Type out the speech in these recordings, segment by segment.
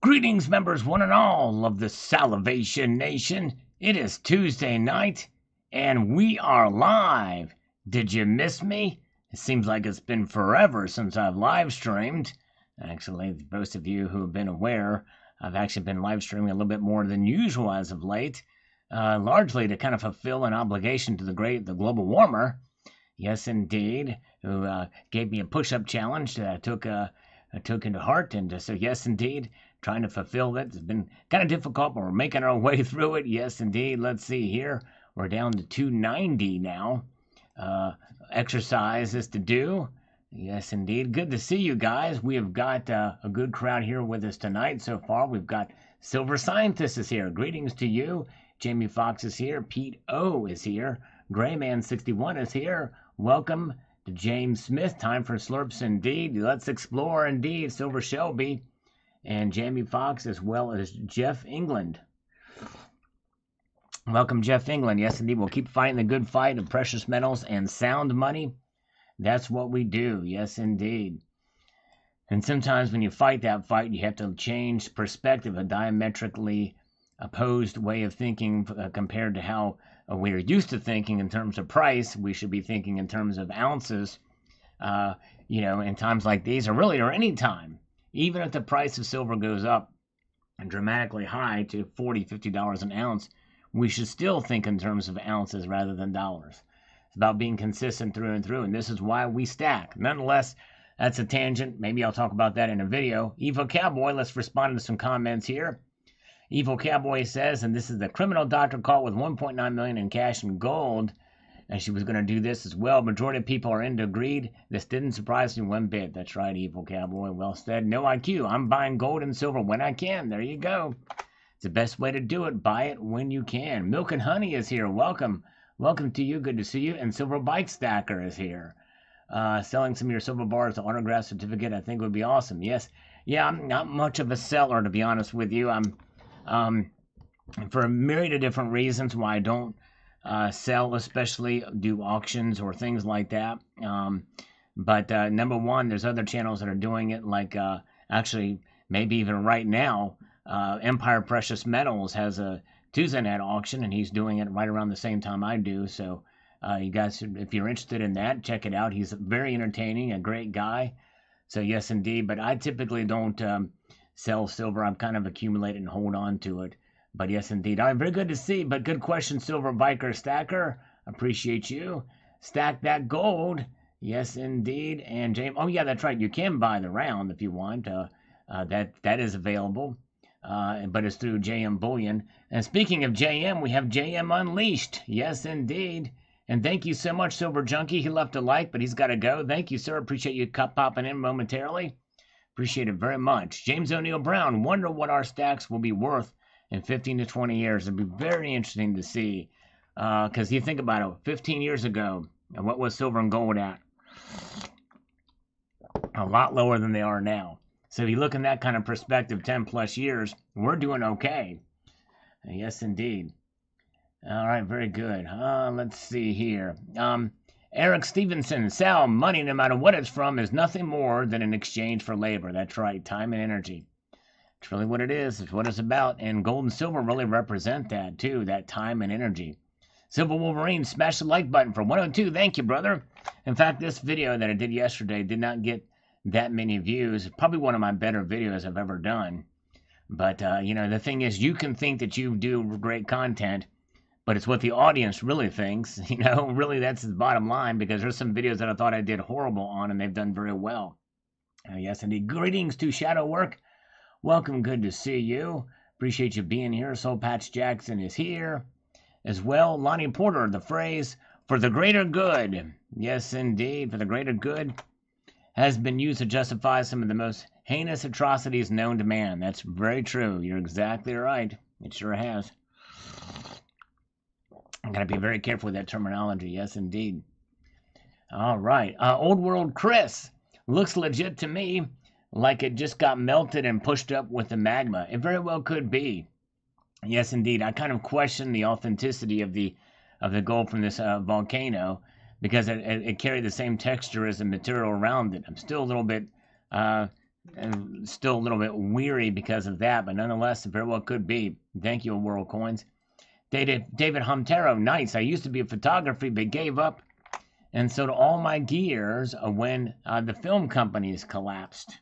Greetings, members one and all of the Salivation Nation. It is Tuesday night, and we are live. Did you miss me? It seems like it's been forever since I've live streamed. Actually, most of you who have been aware, I've actually been live streaming a little bit more than usual as of late, largely to kind of fulfill an obligation to the global warmer. Yes, indeed, who gave me a push-up challenge that I took into heart, and so yes, indeed, trying to fulfill it. It's been kind of difficult, but we're making our way through it. Yes, indeed. Let's see here. We're down to 290 now. Exercises to do. Yes, indeed. Good to see you guys. We have got a good crowd here with us tonight so far. We've got Silver Scientist is here. Greetings to you. Jamie Fox is here. Pete O is here. Grayman61 is here. Welcome to James Smith. Time for slurps indeed. Let's explore indeed. Silver Shelby and Jamie Fox, as well as Jeff England. Welcome, Jeff England. Yes, indeed. We'll keep fighting the good fight of precious metals and sound money. That's what we do. Yes, indeed. And sometimes when you fight that fight, you have to change perspective, a diametrically opposed way of thinking compared to how we're used to thinking in terms of price. We should be thinking in terms of ounces, in times like these, or any time. Even if the price of silver goes up dramatically high to $40, $50 an ounce, we should still think in terms of ounces rather than dollars. It's about being consistent through and through, and this is why we stack. Nonetheless, that's a tangent. Maybe I'll talk about that in a video. Evil Cowboy, let's respond to some comments here. Evil Cowboy says, and this is the criminal doctor caught with $1.9 million in cash and gold, and she was going to do this as well. Majority of people are into greed. This didn't surprise me one bit. That's right, Evil Cowboy. Well said. No IQ. I'm buying gold and silver when I can. There you go. It's the best way to do it. Buy it when you can. Milk and Honey is here. Welcome. Welcome to you. Good to see you. And Silver Bike Stacker is here. Selling some of your silver bars, the autograph certificate, I think would be awesome. Yes. Yeah, I'm not much of a seller, to be honest with you. I'm for a myriad of different reasons why I don't sell, especially do auctions or things like that. But number one, there's other channels that are doing it, like actually maybe even right now, Empire Precious Metals has a Tuesday night auction, and he's doing it right around the same time I do. So you guys, if you're interested in that, check it out. He's very entertaining, a great guy. So yes, indeed. But I typically don't sell silver. I'm kind of accumulate and hold on to it. But yes, indeed. All right, very good to see. But good question, Silver Biker Stacker. Appreciate you. Stack that gold. Yes, indeed. And James, oh yeah, that's right. You can buy the round if you want. That is available. But it's through JM Bullion. And speaking of JM, we have JM Unleashed. Yes, indeed. And thank you so much, Silver Junkie. He left a like, but he's got to go. Thank you, sir. Appreciate you popping in momentarily. Appreciate it very much. James O'Neill Brown. Wonder what our stacks will be worth in 15 to 20 years. It'd be very interesting to see. Because you think about it, 15 years ago, what was silver and gold at? A lot lower than they are now. So if you look in that kind of perspective, 10 plus years, we're doing okay. Yes, indeed. All right, very good. Let's see here. Eric Stevenson, Sal, money, no matter what it's from, is nothing more than an exchange for labor. That's right, time and energy. It's really what it is. It's what it's about. And gold and silver really represent that, too, that time and energy. Silver Wolverine, smash the like button for 102. Thank you, brother. In fact, this video that I did yesterday did not get that many views. It's probably one of my better videos I've ever done. But, the thing is, you can think that you do great content, but it's what the audience really thinks. Really that's the bottom line, because there's some videos that I thought I did horrible on, and they've done very well. Yes, indeed. Greetings to Shadow Work. Welcome, good to see you. Appreciate you being here. Soul Patch Jackson is here as well. Lonnie Porter, the phrase, for the greater good. Yes, indeed, for the greater good has been used to justify some of the most heinous atrocities known to man. That's very true. You're exactly right. It sure has. I'm going to be very careful with that terminology. Yes, indeed. All right. Old World Chris. Looks legit to me. Like it just got melted and pushed up with the magma. It very well could be. Yes, indeed. I kind of question the authenticity of the gold from this volcano, because it carried the same texture as the material around it. I'm still a little bit And still a little bit weary because of that, but nonetheless, it very well could be. Thank you, World Coins. David Humtero, nice. I used to be a photography, but gave up, and so do all my gears when the film companies collapsed.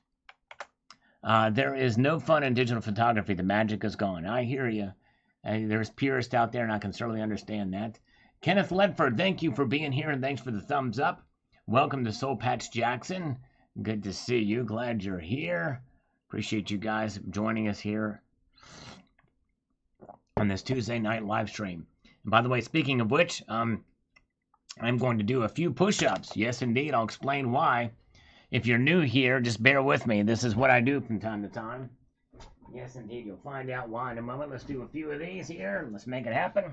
There is no fun in digital photography. The magic is gone. I hear you. There's purists out there, and I can certainly understand that. Kenneth Ledford, thank you for being here, and thanks for the thumbs up. Welcome to Soul Patch Jackson. Good to see you. Glad you're here. Appreciate you guys joining us here on this Tuesday night live stream. And by the way, speaking of which, I'm going to do a few push-ups. Yes, indeed. I'll explain why. If you're new here, just bear with me. This is what I do from time to time. Yes, indeed. You'll find out why in a moment. Let's do a few of these here. Let's make it happen.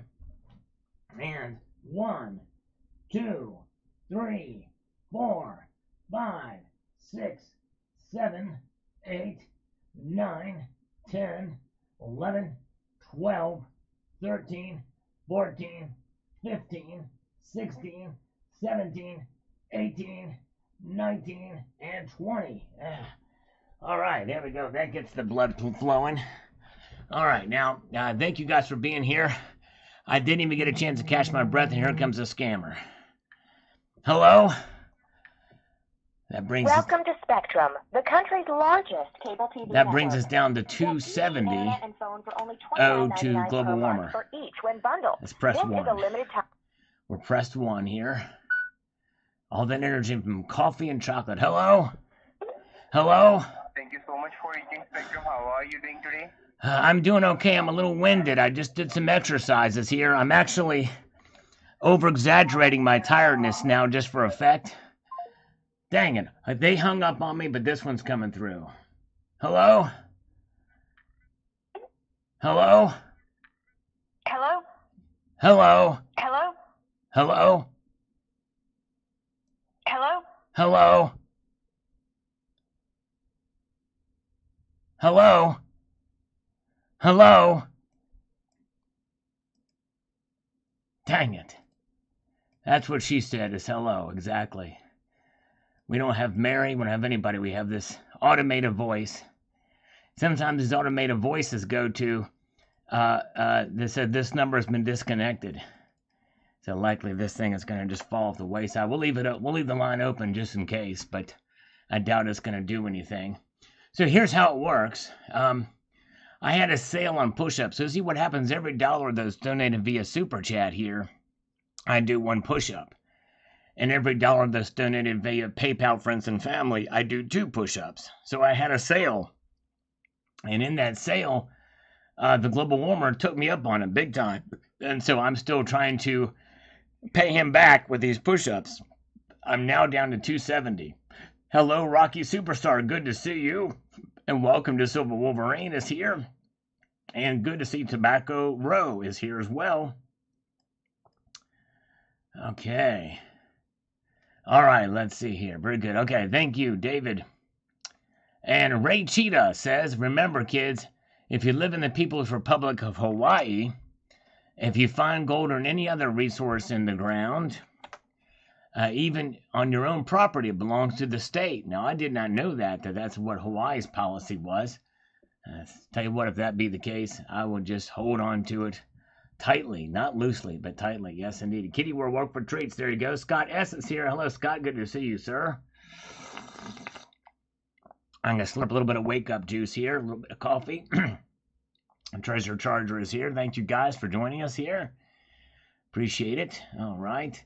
And 1, 2, 3, 4, 5, 6, 7, 8, 9, 10, 11, 12, 13, 14, 15, 16, 17, 18, 19, and 20. All right, there we go. That gets the blood flowing. All right, now, thank you guys for being here. I didn't even get a chance to catch my breath, and here comes a scammer. Hello? That brings Welcome to Spectrum, the country's largest cable TV that brings network. us down to 270. Oh, to global warmer. For each when bundled. Let's press this 1. Is a limited time. We're pressed 1 here. All that energy from coffee and chocolate. Hello? Hello? Thank you so much for reaching Spectrum. How are you doing today? I'm doing okay. I'm a little winded. I just did some exercises here. I'm actually over-exaggerating my tiredness now just for effect. Dang it. They hung up on me, but this one's coming through. Hello? Hello? Hello? Hello? Hello? Hello? Hello? Hello? Hello? Hello? Dang it. That's what she said is hello, exactly. We don't have Mary, we don't have anybody. We have this automated voice. Sometimes these automated voices go to, they said this number has been disconnected. So likely this thing is going to just fall off the wayside. We'll leave it up. We'll leave the line open just in case, but I doubt it's going to do anything. So here's how it works. I had a sale on push-ups. So see what happens every dollar that's donated via Super Chat here, I do 1 push-up. And every dollar that's donated via PayPal, Friends and Family, I do 2 push-ups. So I had a sale. And in that sale, the global warmer took me up on it big time. And so I'm still trying to pay him back with these push-ups. I'm now down to 270. Hello, Rocky Superstar. Good to see you. And welcome to Silver Wolverine is here. And good to see Tobacco Row is here as well. Okay. All right, let's see here. Very good. Okay, thank you, David. And Ray Cheetah says, remember, kids, if you live in the People's Republic of Hawaii, if you find gold or any other resource in the ground, even on your own property, it belongs to the state. Now, I did not know that's what Hawaii's policy was. Tell you what, if that be the case, I would just hold on to it tightly, not loosely, but tightly. Yes, indeed. Kitty will work for treats. There you go. Scott S. is here. Hello, Scott. Good to see you, sir. I'm going to slurp a little bit of wake-up juice here, a little bit of coffee. Treasure Charger is here. Thank you guys for joining us here. Appreciate it. All right.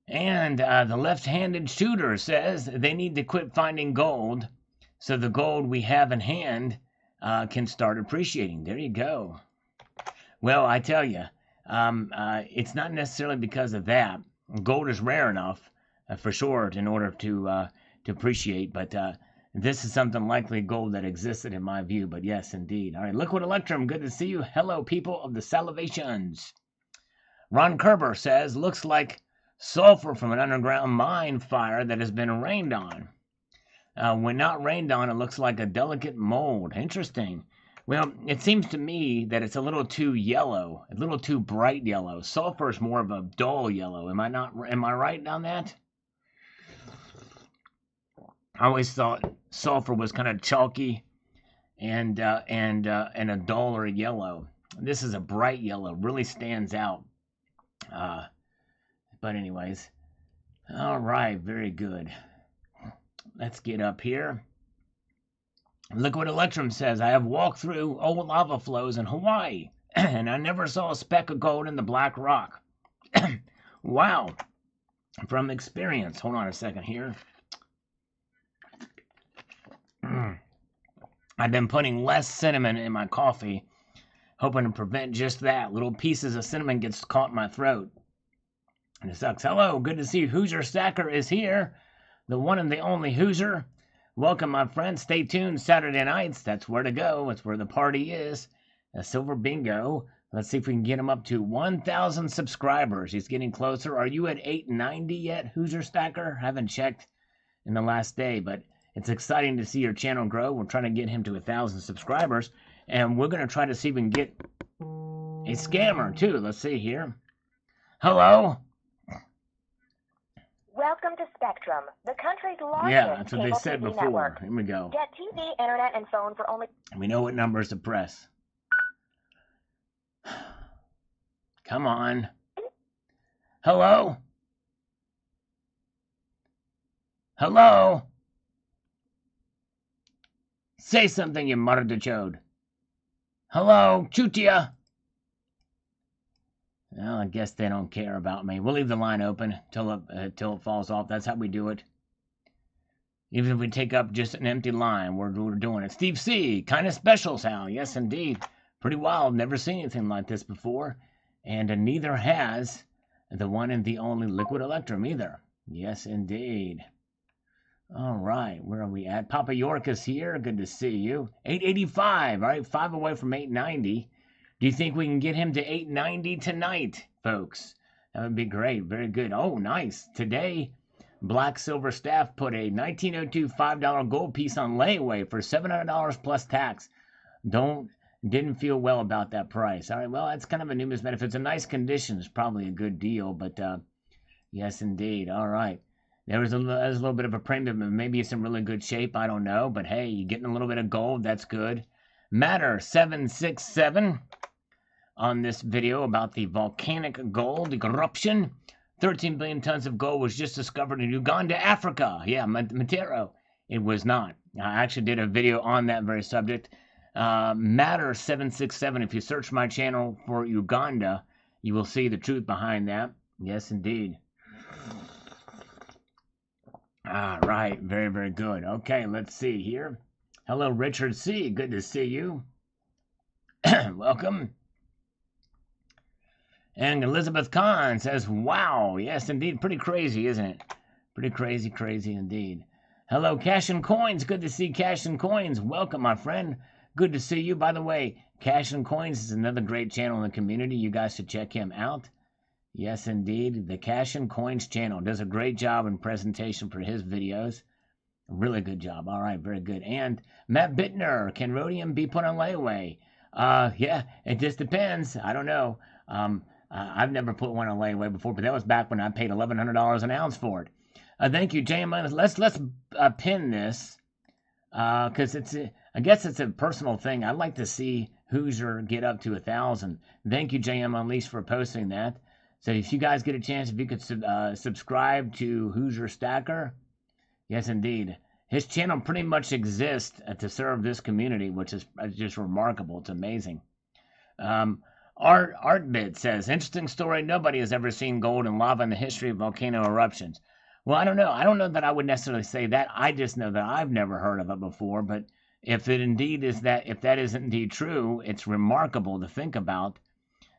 And the left-handed shooter says they need to quit finding gold so the gold we have in hand can start appreciating. There you go. Well, I tell you, it's not necessarily because of that. Gold is rare enough, for sure, in order to appreciate, but this is something likely gold that existed in my view, but yes, indeed. All right, Liquid Electrum, good to see you. Hello, people of the Salivations. Ron Kerber says, looks like sulfur from an underground mine fire that has been rained on. When not rained on, it looks like a delicate mold. Interesting. Well, it seems to me that it's a little too yellow, a little too bright yellow. Sulfur is more of a dull yellow. Am I right on that? I always thought sulfur was kind of chalky and a duller yellow. This is a bright yellow, really stands out. But anyways, all right, very good. Let's get up here. Liquid Electrum says, I have walked through old lava flows in Hawaii, and I never saw a speck of gold in the black rock. Wow. From experience. Hold on a second here. I've been putting less cinnamon in my coffee, hoping to prevent just that. Little pieces of cinnamon gets caught in my throat. And it sucks. Hello, good to see you. Hoosier Stacker is here. The one and the only Hoosier. Welcome, my friend. Stay tuned. Saturday nights, that's where to go. That's where the party is. A Silver Bingo. Let's see if we can get him up to 1,000 subscribers. He's getting closer. Are you at 890 yet, Hoosier Stacker? Haven't checked in the last day, but it's exciting to see your channel grow. We're trying to get him to 1,000 subscribers, and we're going to try to see if we can get a scammer, too. Let's see here. Hello? Welcome to Spectrum, the country's largest Yeah, that's what they cable said TV before. network. Here we go. Get TV, internet, and phone for only... We know what numbers to press. Come on. Hello? Hello? Say something, you muttered to chode. Hello? Chutia? Well, I guess they don't care about me. We'll leave the line open till it falls off. That's how we do it. Even if we take up just an empty line, we're doing it. Steve C. Kind of special, Sal. Yes, indeed. Pretty wild. Never seen anything like this before. And neither has the one and the only Liquid Electrum either. Yes, indeed. All right. Where are we at? Papa York is here. Good to see you. 885. All right. 5 away from 890. Do you think we can get him to 890 tonight, folks? That would be great. Very good. Oh, nice. Today, Black Silver Staff put a 1902 $5 gold piece on layaway for $700 plus tax. Didn't feel well about that price. All right, well, that's kind of a numismatic. If it's in nice condition, it's probably a good deal. But yes, indeed. All right. There's a little bit of a premium. Maybe it's in really good shape. I don't know. But hey, you're getting a little bit of gold. That's good. Matter 767 on this video about the volcanic gold eruption. 13 billion tons of gold was just discovered in Uganda, Africa. Yeah, Matero. It was not. I actually did a video on that very subject. Matter 767. If you search my channel for Uganda, you will see the truth behind that. Yes, indeed. All right. Very, very good. Okay, let's see here. Hello, Richard C. Good to see you. Welcome. And Elizabeth Kahn says, wow. Yes, indeed. Pretty crazy, isn't it? Pretty crazy indeed. Hello, Cash and Coins. Good to see Cash and Coins. Welcome, my friend. Good to see you. By the way, Cash and Coins is another great channel in the community. You guys should check him out. Yes, indeed. The Cash and Coins channel does a great job in presentation for his videos. Really good job. All right, very good. And Matt Bittner, can rhodium be put on layaway? Yeah, it just depends. I don't know. I've never put one on layaway before, but that was back when I paid $1,100 an ounce for it. Thank you, JM. Let's pin this because I guess it's a personal thing. I'd like to see Hoosier get up to 1,000. Thank you, JM Unleashed, for posting that. So if you guys get a chance, if you could subscribe to Hoosier Stacker. Yes, indeed. His channel pretty much exists to serve this community, which is just remarkable. It's amazing. Artbit says, interesting story. Nobody has ever seen gold and lava in the history of volcano eruptions. Well, I don't know. I don't know that I would necessarily say that. I just know that I've never heard of it before. But if that is indeed true, it's remarkable to think about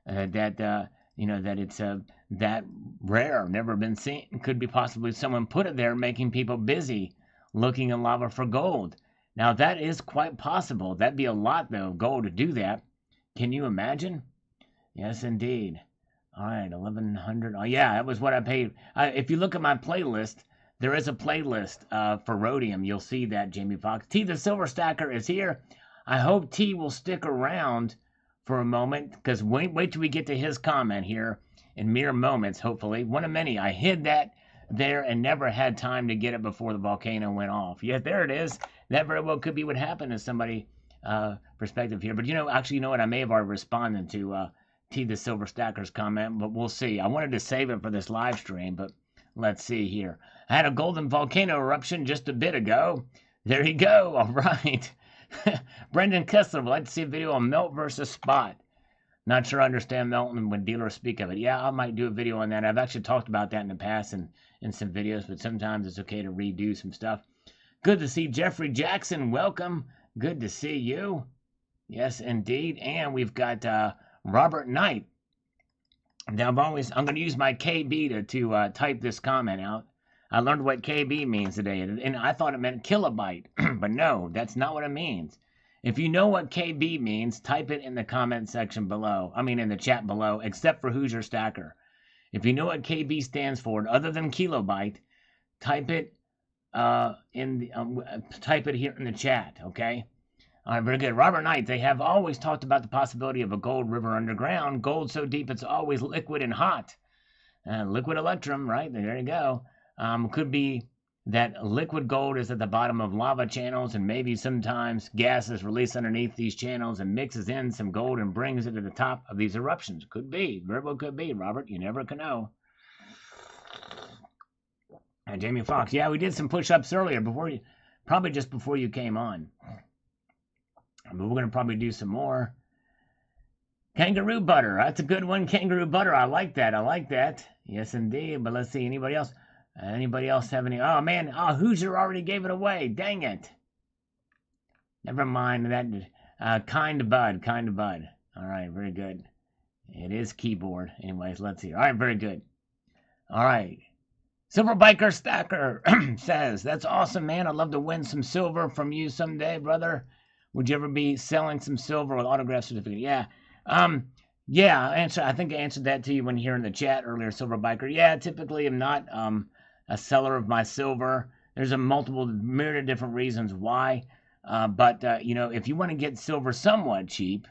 that it's that rare, never been seen. Could be possibly someone put it there, making people busy looking in lava for gold. Now that is quite possible. That'd be a lot though of gold to do that. Can you imagine? Yes, indeed. All right, 1,100. Oh yeah, that was what I paid. If you look at my playlist, there is a playlist for rhodium. You'll see that, Jamie Foxx. T the Silver Stacker is here. I hope T will stick around for a moment, because wait till we get to his comment here in mere moments, hopefully. One of many. I hid that there and never had time to get it before the volcano went off. Yeah, there it is. That very well could be what happened to somebody perspective here. But actually, you know what? I may have already responded to T the Silver Stacker's comment, but we'll see. I wanted to save it for this live stream, but let's see here. I had a golden volcano eruption just a bit ago. There you go. All right. Brendan Kessler would like to see a video on melt versus spot. Not sure I understand melting when dealers speak of it. Yeah, I might do a video on that. I've actually talked about that in the past in some videos, but sometimes it's okay to redo some stuff. Good to see Jeffrey Jackson. Welcome. Good to see you. Yes, indeed. And we've got Robert Knight. Now, I'm going to use my KB to type this comment out. I learned what KB means today, and I thought it meant kilobyte, but no, that's not what it means. If you know what KB means, type it in the comment section below. I mean, in the chat below, except for Who's Your Stacker. If you know what KB stands for, other than kilobyte, type it type it here in the chat. Okay. All right, very good. Robert Knight, they have always talked about the possibility of a gold river underground. Gold so deep it's always liquid and hot. Liquid electrum, right? There you go. Could be that liquid gold is at the bottom of lava channels, and maybe sometimes gas is released underneath these channels and mixes in some gold and brings it to the top of these eruptions. Could be. Very well could be, Robert. You never can know. And Jamie Foxx, yeah, we did some push-ups earlier, probably just before you came on. But we're going to probably do some more. Kangaroo butter. That's a good one. Kangaroo butter. I like that. I like that. Yes, indeed. But let's see. Anybody else? Anybody else have any? Oh, man. Oh, Hoosier already gave it away. Dang it. Never mind that. Kind Bud. Kind Bud. All right. Very good. It is keyboard. Anyways, let's see. All right. Very good. All right. Silver Biker Stacker says, that's awesome, man. I'd love to win some silver from you someday, brother. Would you ever be selling some silver with autograph certificate? Yeah. Yeah, I think I answered that to you when you were in the chat earlier, Silver Biker. Yeah, typically I'm not a seller of my silver. There's a myriad of different reasons why. But if you want to get silver somewhat cheap,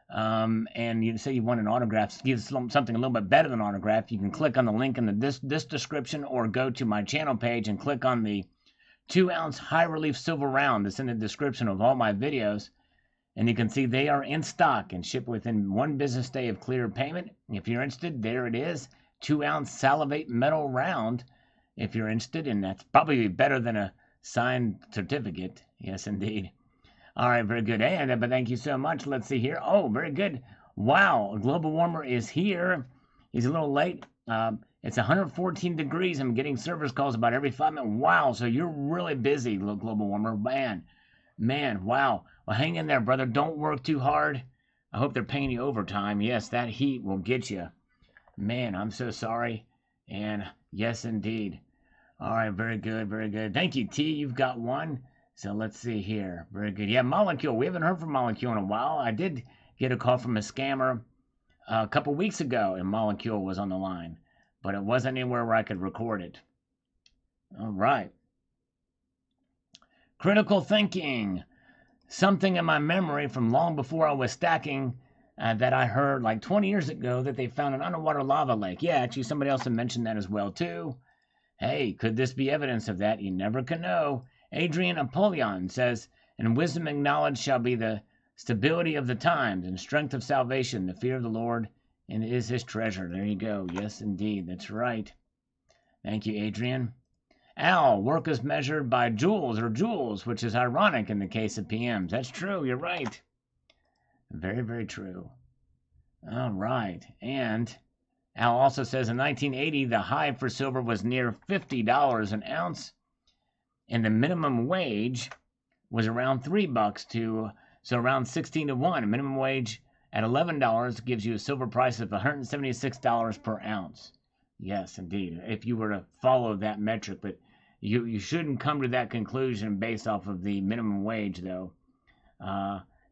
and you say you want an autograph, give something a little bit better than an autograph, you can click on the link in this description or go to my channel page and click on the 2-ounce high relief silver round that's in the description of all my videos, and you can see they are in stock and ship within 1 business day of clear payment. If you're interested, there it is, 2-ounce salivate metal round. If you're interested, and that's probably better than a signed certificate. Yes, indeed. All right, very good. And but thank you so much. Let's see here. Oh, very good. Wow, a global warmer is here. He's a little late. It's 114 degrees. I'm getting service calls about every 5 minutes. Wow, so you're really busy, global warmer. Man, wow. Well, hang in there, brother. Don't work too hard. I hope they're paying you overtime. Yes, that heat will get you. Man, I'm so sorry. And yes, indeed. All right, very good, very good. Thank you, T. You've got one. So let's see here. Very good. Yeah, Molecule. We haven't heard from Molecule in a while. I did get a call from a scammer a couple weeks ago, and Molecule was on the line. But it wasn't anywhere where I could record it. All right. Critical thinking. Something in my memory from long before I was stacking that I heard like 20 years ago that they found an underwater lava lake. Yeah, actually somebody else had mentioned that as well too. Hey, could this be evidence of that? You never can know. Adrian Apollyon says, and wisdom and knowledge shall be the stability of the times, and strength of salvation, the fear of the Lord, and is his treasure. There you go. Yes, indeed. That's right. Thank you, Adrian. Al, work is measured by joules, which is ironic in the case of PMs. That's true. You're right. Very, very true. All right. And Al also says in 1980, the high for silver was near $50 an ounce, and the minimum wage was around $3 so around 16 to 1. A minimum wage at $11 gives you a silver price of $176 per ounce. Yes, indeed. If you were to follow that metric, but you shouldn't come to that conclusion based off of the minimum wage, though,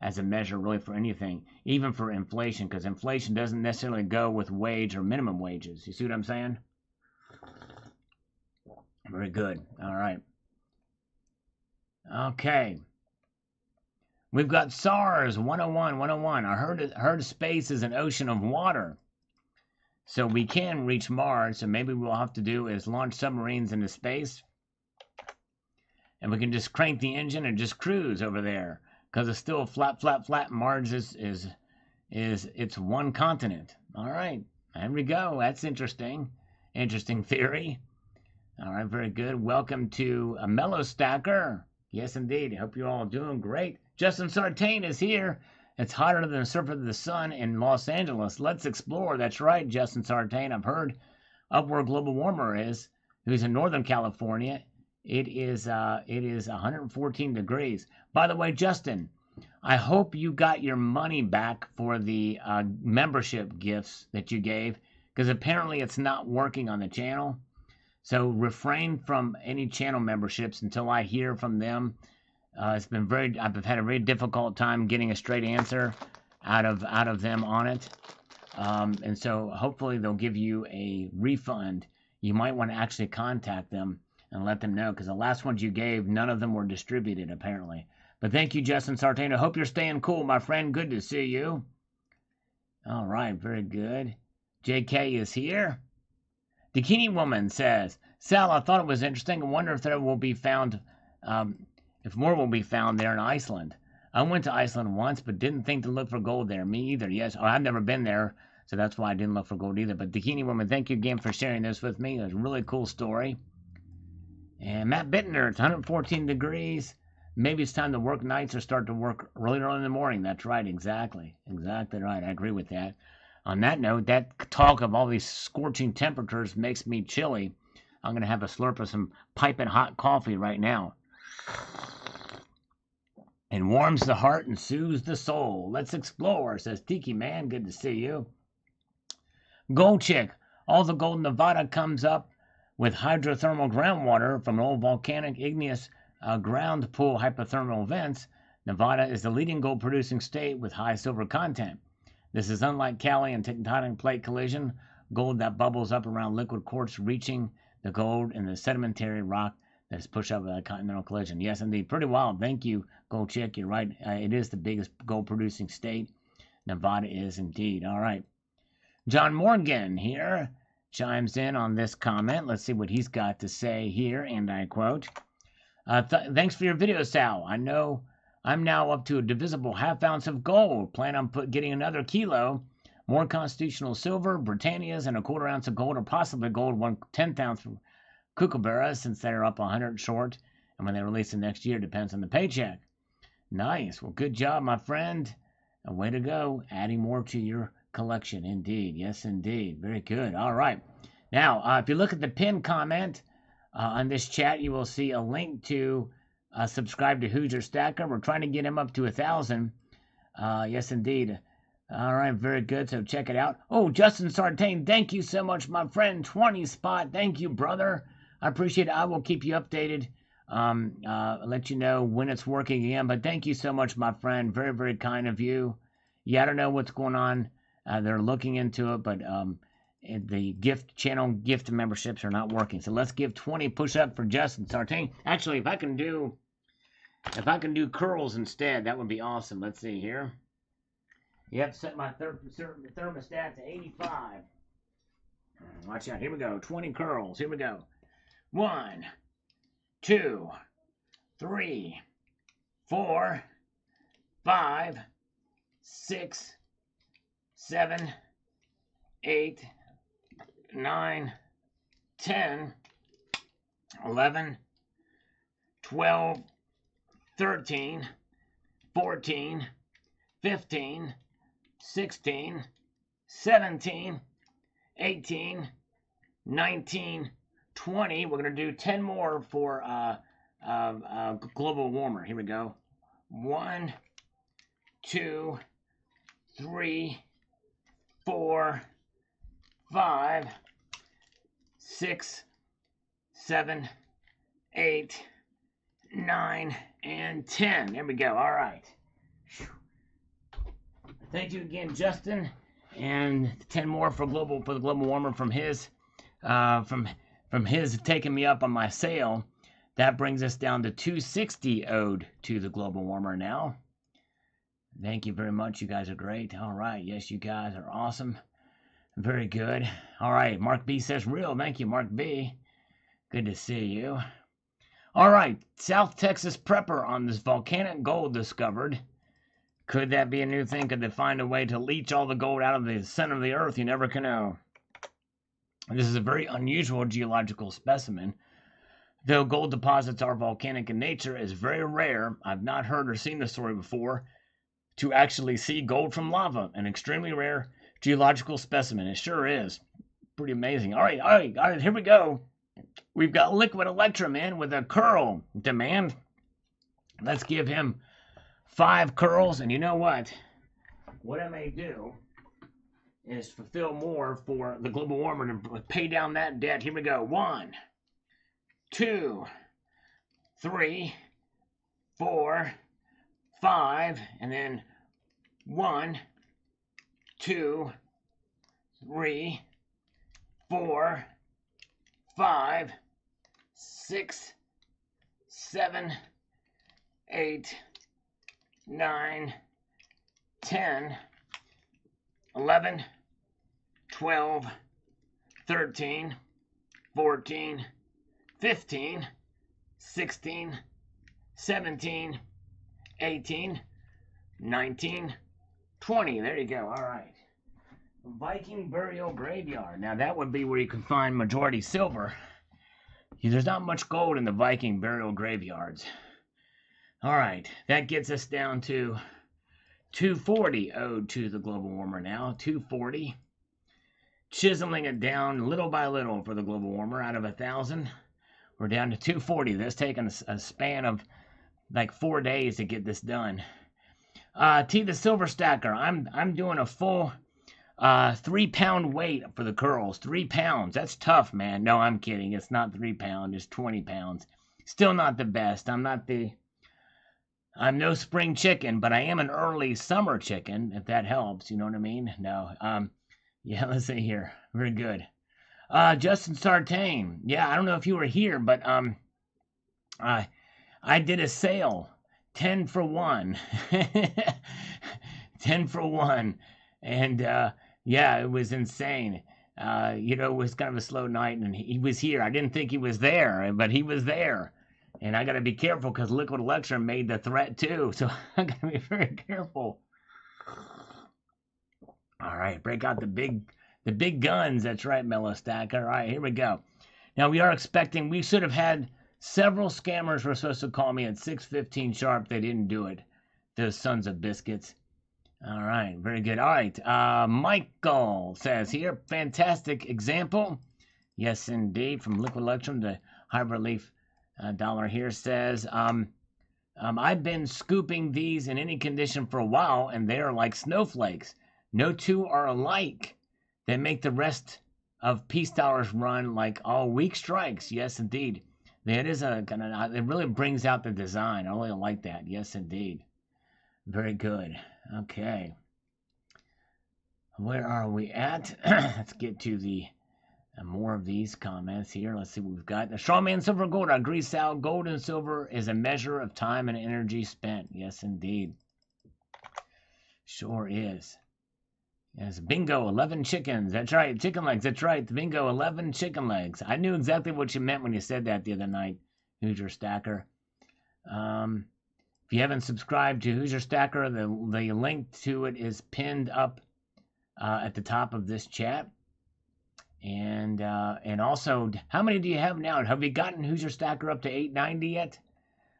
as a measure really for anything, even for inflation, because inflation doesn't necessarily go with wage or minimum wages. You see what I'm saying? Very good. All right. Okay. We've got SARS 101. I heard space is an ocean of water. So we can reach Mars, so maybe what we'll have to do is launch submarines into space. and we can just crank the engine and just cruise over there because it's still flat, flat, flat. Mars is it's one continent. All right, there we go. That's interesting. Interesting theory. All right, very good. Welcome to a Mellow Stacker. Yes, indeed. I hope you're all doing great. Justin Sartain is here. It's hotter than the surface of the sun in Los Angeles. Let's explore. That's right, Justin Sartain. I've heard up where global warmer is, who's in Northern California. It is 114 degrees. By the way, Justin, I hope you got your money back for the membership gifts that you gave, because apparently it's not working on the channel. So refrain from any channel memberships until I hear from them. I've had a very difficult time getting a straight answer out of them on it. And so hopefully they'll give you a refund. You might want to actually contact them and let them know, because the last ones you gave, none of them were distributed apparently. But thank you, Justin Sartain. I hope you're staying cool, my friend. Good to see you. All right, very good. JK is here. Bikini Woman says, Sal, I thought it was interesting. I wonder if there will be found, if more will be found there in Iceland. I went to Iceland once, but didn't think to look for gold there. Me either. Yes, I've never been there, so that's why I didn't look for gold either. But Bikini Woman, thank you again for sharing this with me. It was a really cool story. And Matt Bittner, it's 114 degrees. Maybe it's time to work nights or start to work really early in the morning. That's right, exactly. Exactly right. I agree with that. On that note, that talk of all these scorching temperatures makes me chilly. I'm going to have a slurp of some piping hot coffee right now. It warms the heart and soothes the soul. Let's explore, says Tiki Man. Good to see you. Gold Chick. All the gold in Nevada comes up with hydrothermal groundwater from an old volcanic igneous ground pool hypothermal vents. Nevada is the leading gold producing state with high silver content. This is unlike Cali and tectonic plate collision, gold that bubbles up around liquid quartz reaching the gold in the sedimentary rock that is pushed up by a continental collision. Yes, indeed. Pretty wild. Thank you, Gold Chick. You're right. It is the biggest gold producing state. Nevada is indeed. All right. John Morgan here chimes in on this comment. Let's see what he's got to say here, and I quote, thanks for your video, Sal. I know I'm now up to a divisible half ounce of gold. Plan on getting another kilo. More constitutional silver, Britannias, and a quarter ounce of gold, or possibly gold 1/10 ounce from Kookaburra, since they're up 100 short. And when they release it next year, depends on the paycheck. Nice. Well, good job, my friend. A way to go. Adding more to your collection, indeed. Yes, indeed. Very good. All right. Now, if you look at the pinned comment on this chat, you will see a link to subscribe to Hoosier Stacker. We're trying to get him up to 1,000. Yes, indeed. All right, very good. So check it out. Oh, Justin Sartain, thank you so much, my friend. 20 spot. Thank you, brother. I appreciate it. I will keep you updated. Let you know when it's working again. But thank you so much, my friend. Very, very kind of you. Yeah, I don't know what's going on. They're looking into it, but the channel gift memberships are not working. So let's give 20 push-up for Justin Sartain. Actually, if I can do curls instead, that would be awesome. Let's see here. Yep, set my thermostat to 85. Watch out. Here we go. 20 curls. Here we go. 1, 2, 3, 4, 5, 6, 7, 8, 9, 10, 11, 12, 13, 14, 15, 16, 17, 18, 19, 20. We're going to do 10 more for global warmer. Here we go. 1, 2, 3, 4, 5, 6, 7, 8, 9, and 10. There we go. All right. Thank you again, Justin, and 10 more for the global warmer from his taking me up on my sale. That brings us down to 260 owed to the global warmer now. Thank you very much. You guys are great. All right. Yes, you guys are awesome. Very good. All right. Mark B says real. Thank you, Mark B. Good to see you. All right, South Texas prepper on this volcanic gold discovered. Could that be a new thing? Could they find a way to leach all the gold out of the center of the earth? You never can know. This is a very unusual geological specimen. Though gold deposits are volcanic in nature, it's very rare. I've not heard or seen this story before. To actually see gold from lava, an extremely rare geological specimen. It sure is. Pretty amazing. All right, here we go. We've got Liquid Electroman with a curl demand. Let's give him 5 curls, and you know what? What I may do is fulfill more for the global warmer to pay down that debt. Here we go. 1, 2, 3, 4, 5, and then 1, 2, 3, 4, 5, 6, 7, 8, 9, 10, 11, 12, 13, 14, 15, 16, 17, 18, 19, 20. There you go. All right. Viking Burial Graveyard. Now that would be where you can find majority silver. There's not much gold in the Viking burial graveyards. All right, that gets us down to 240 owed to the global warmer now. 240. Chiseling it down little by little for the global warmer. Out of 1,000, we're down to 240. That's taken a span of like 4 days to get this done. T the Silver Stacker. I'm doing a full 3-pound weight for the curls. 3 pounds. That's tough, man. No, I'm kidding. It's not 3 pounds. It's 20 pounds. Still not the best. I'm no spring chicken, but I am an early summer chicken, if that helps. You know what I mean? No. Yeah, let's see here. Very good. Justin Sartain. Yeah, I don't know if you were here, but I did a sale. 10 for 1. 10 for 1. And yeah, it was insane. It was kind of a slow night, and he was here. I didn't think he was there, but he was there. And I got to be careful because Liquid Electra made the threat too, so I got to be very careful. All right, break out the big guns. That's right, Mellow Stack. All right, here we go. Now we should have had several scammers were supposed to call me at 6:15 sharp. They didn't do it. Those sons of biscuits. All right, very good. All right, Michael says here, fantastic example. Yes, indeed, from Liquid Electrum to Hybrid Leaf Dollar here says, I've been scooping these in any condition for a while, and they are like snowflakes. No two are alike. They make the rest of peace dollars run like all weak strikes. Yes, indeed. It really brings out the design. I really like that. Yes, indeed. Very good. Okay. Where are we at? Let's get to the more of these comments here. Let's see what we've got. The Strawman Silver Gold. I agree, Sal. Gold and silver is a measure of time and energy spent. Yes, indeed. Sure is. Yes, bingo, 11 chickens. That's right, chicken legs. That's right, bingo, 11 chicken legs. I knew exactly what you meant when you said that the other night, Hoosier Stacker. If you haven't subscribed to Hoosier Stacker, the link to it is pinned up at the top of this chat. And also, how many do you have now? Have you gotten Hoosier Stacker up to 890 yet?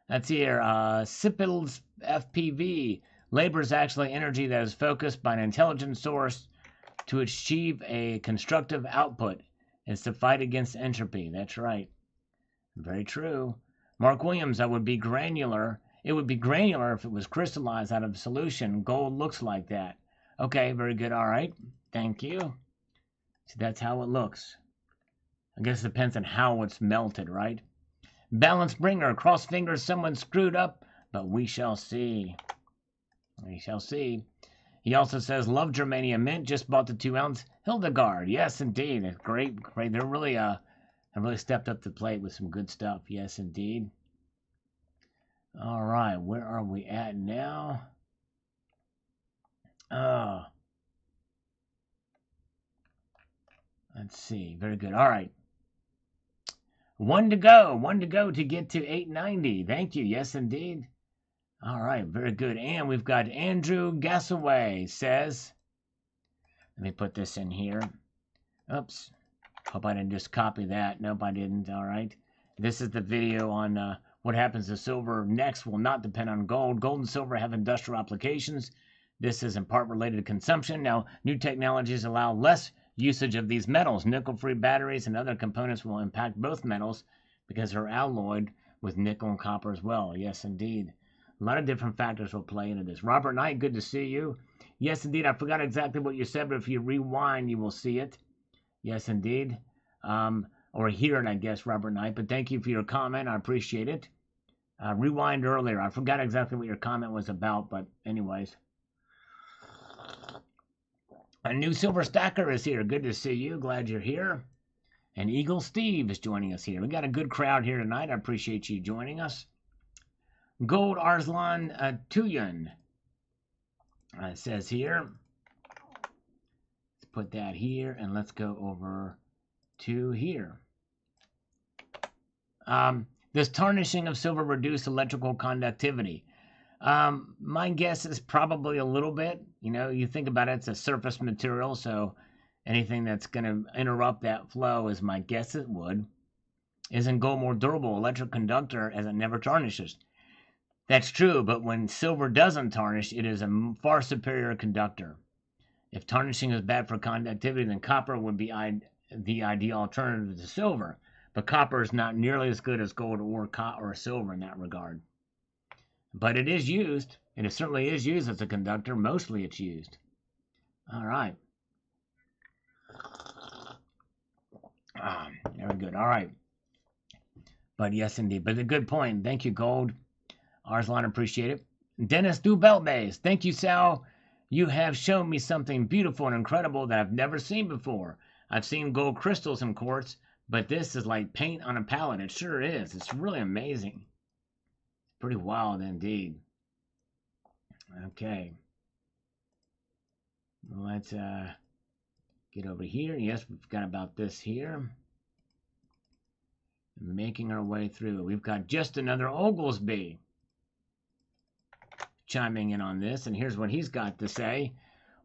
That's here. Sipples FPV. Labor is actually energy that is focused by an intelligent source to achieve a constructive output. It's to fight against entropy. That's right. Very true. Mark Williams, that would be granular. It would be granular if it was crystallized out of a solution. Gold looks like that. Okay, very good. All right. Thank you. So that's how it looks. I guess it depends on how it's melted, right? Balance bringer. Cross fingers, someone screwed up, but we shall see. We shall see. He also says, love Germania Mint. Just bought the 2-ounce Hildegard. Yes, indeed. Great. They're really have really stepped up the plate with some good stuff. Yes, indeed. All right, where are we at now? Let's see. Very good. All right. One to go to get to 890. Thank you. Yes, indeed. All right, very good. And we've got Andrew Gassaway says, let me put this in here. Oops. Hope I didn't just copy that. Nope, I didn't. All right. This is the video on what happens to silver next will not depend on gold. Gold and silver have industrial applications. This is in part related to consumption. Now, new technologies allow less usage of these metals. Nickel-free batteries and other components will impact both metals because they're alloyed with nickel and copper as well. Yes, indeed. A lot of different factors will play into this. Robert Knight, good to see you. Yes, indeed. I forgot exactly what you said, but if you rewind, you will see it. Yes, indeed. Or hear it, I guess, Robert Knight. But thank you for your comment. I appreciate it. Rewind earlier. I forgot exactly what your comment was about, but anyways. A new silver stacker is here. Good to see you. Glad you're here. And Eagle Steve is joining us here. We got a good crowd here tonight. I appreciate you joining us. Gold Arslan Tuyan says here. Let's put that here and let's go over to here. Does tarnishing of silver reduce electrical conductivity? My guess is probably a little bit. You know, you think about it, it's a surface material, so anything that's going to interrupt that flow is my guess it would. Isn't gold more durable electric conductor as it never tarnishes? That's true, but when silver doesn't tarnish, it is a far superior conductor. If tarnishing is bad for conductivity, then copper would be the ideal alternative to silver. But copper is not nearly as good as gold or silver in that regard. But it is used, and it certainly is used as a conductor. Mostly it's used. All right. Very good. All right. But yes, indeed. But a good point. Thank you, Gold. Arslan, appreciate it. Dennis Dubelbase. Thank you, Sal. You have shown me something beautiful and incredible that I've never seen before. I've seen gold crystals in quartz, but this is like paint on a palette. It sure is. It's really amazing. Pretty wild indeed. Okay. Let's get over here. Yes, we've got about this here. Making our way through. We've got just another Oglesby chiming in on this, and here's what he's got to say.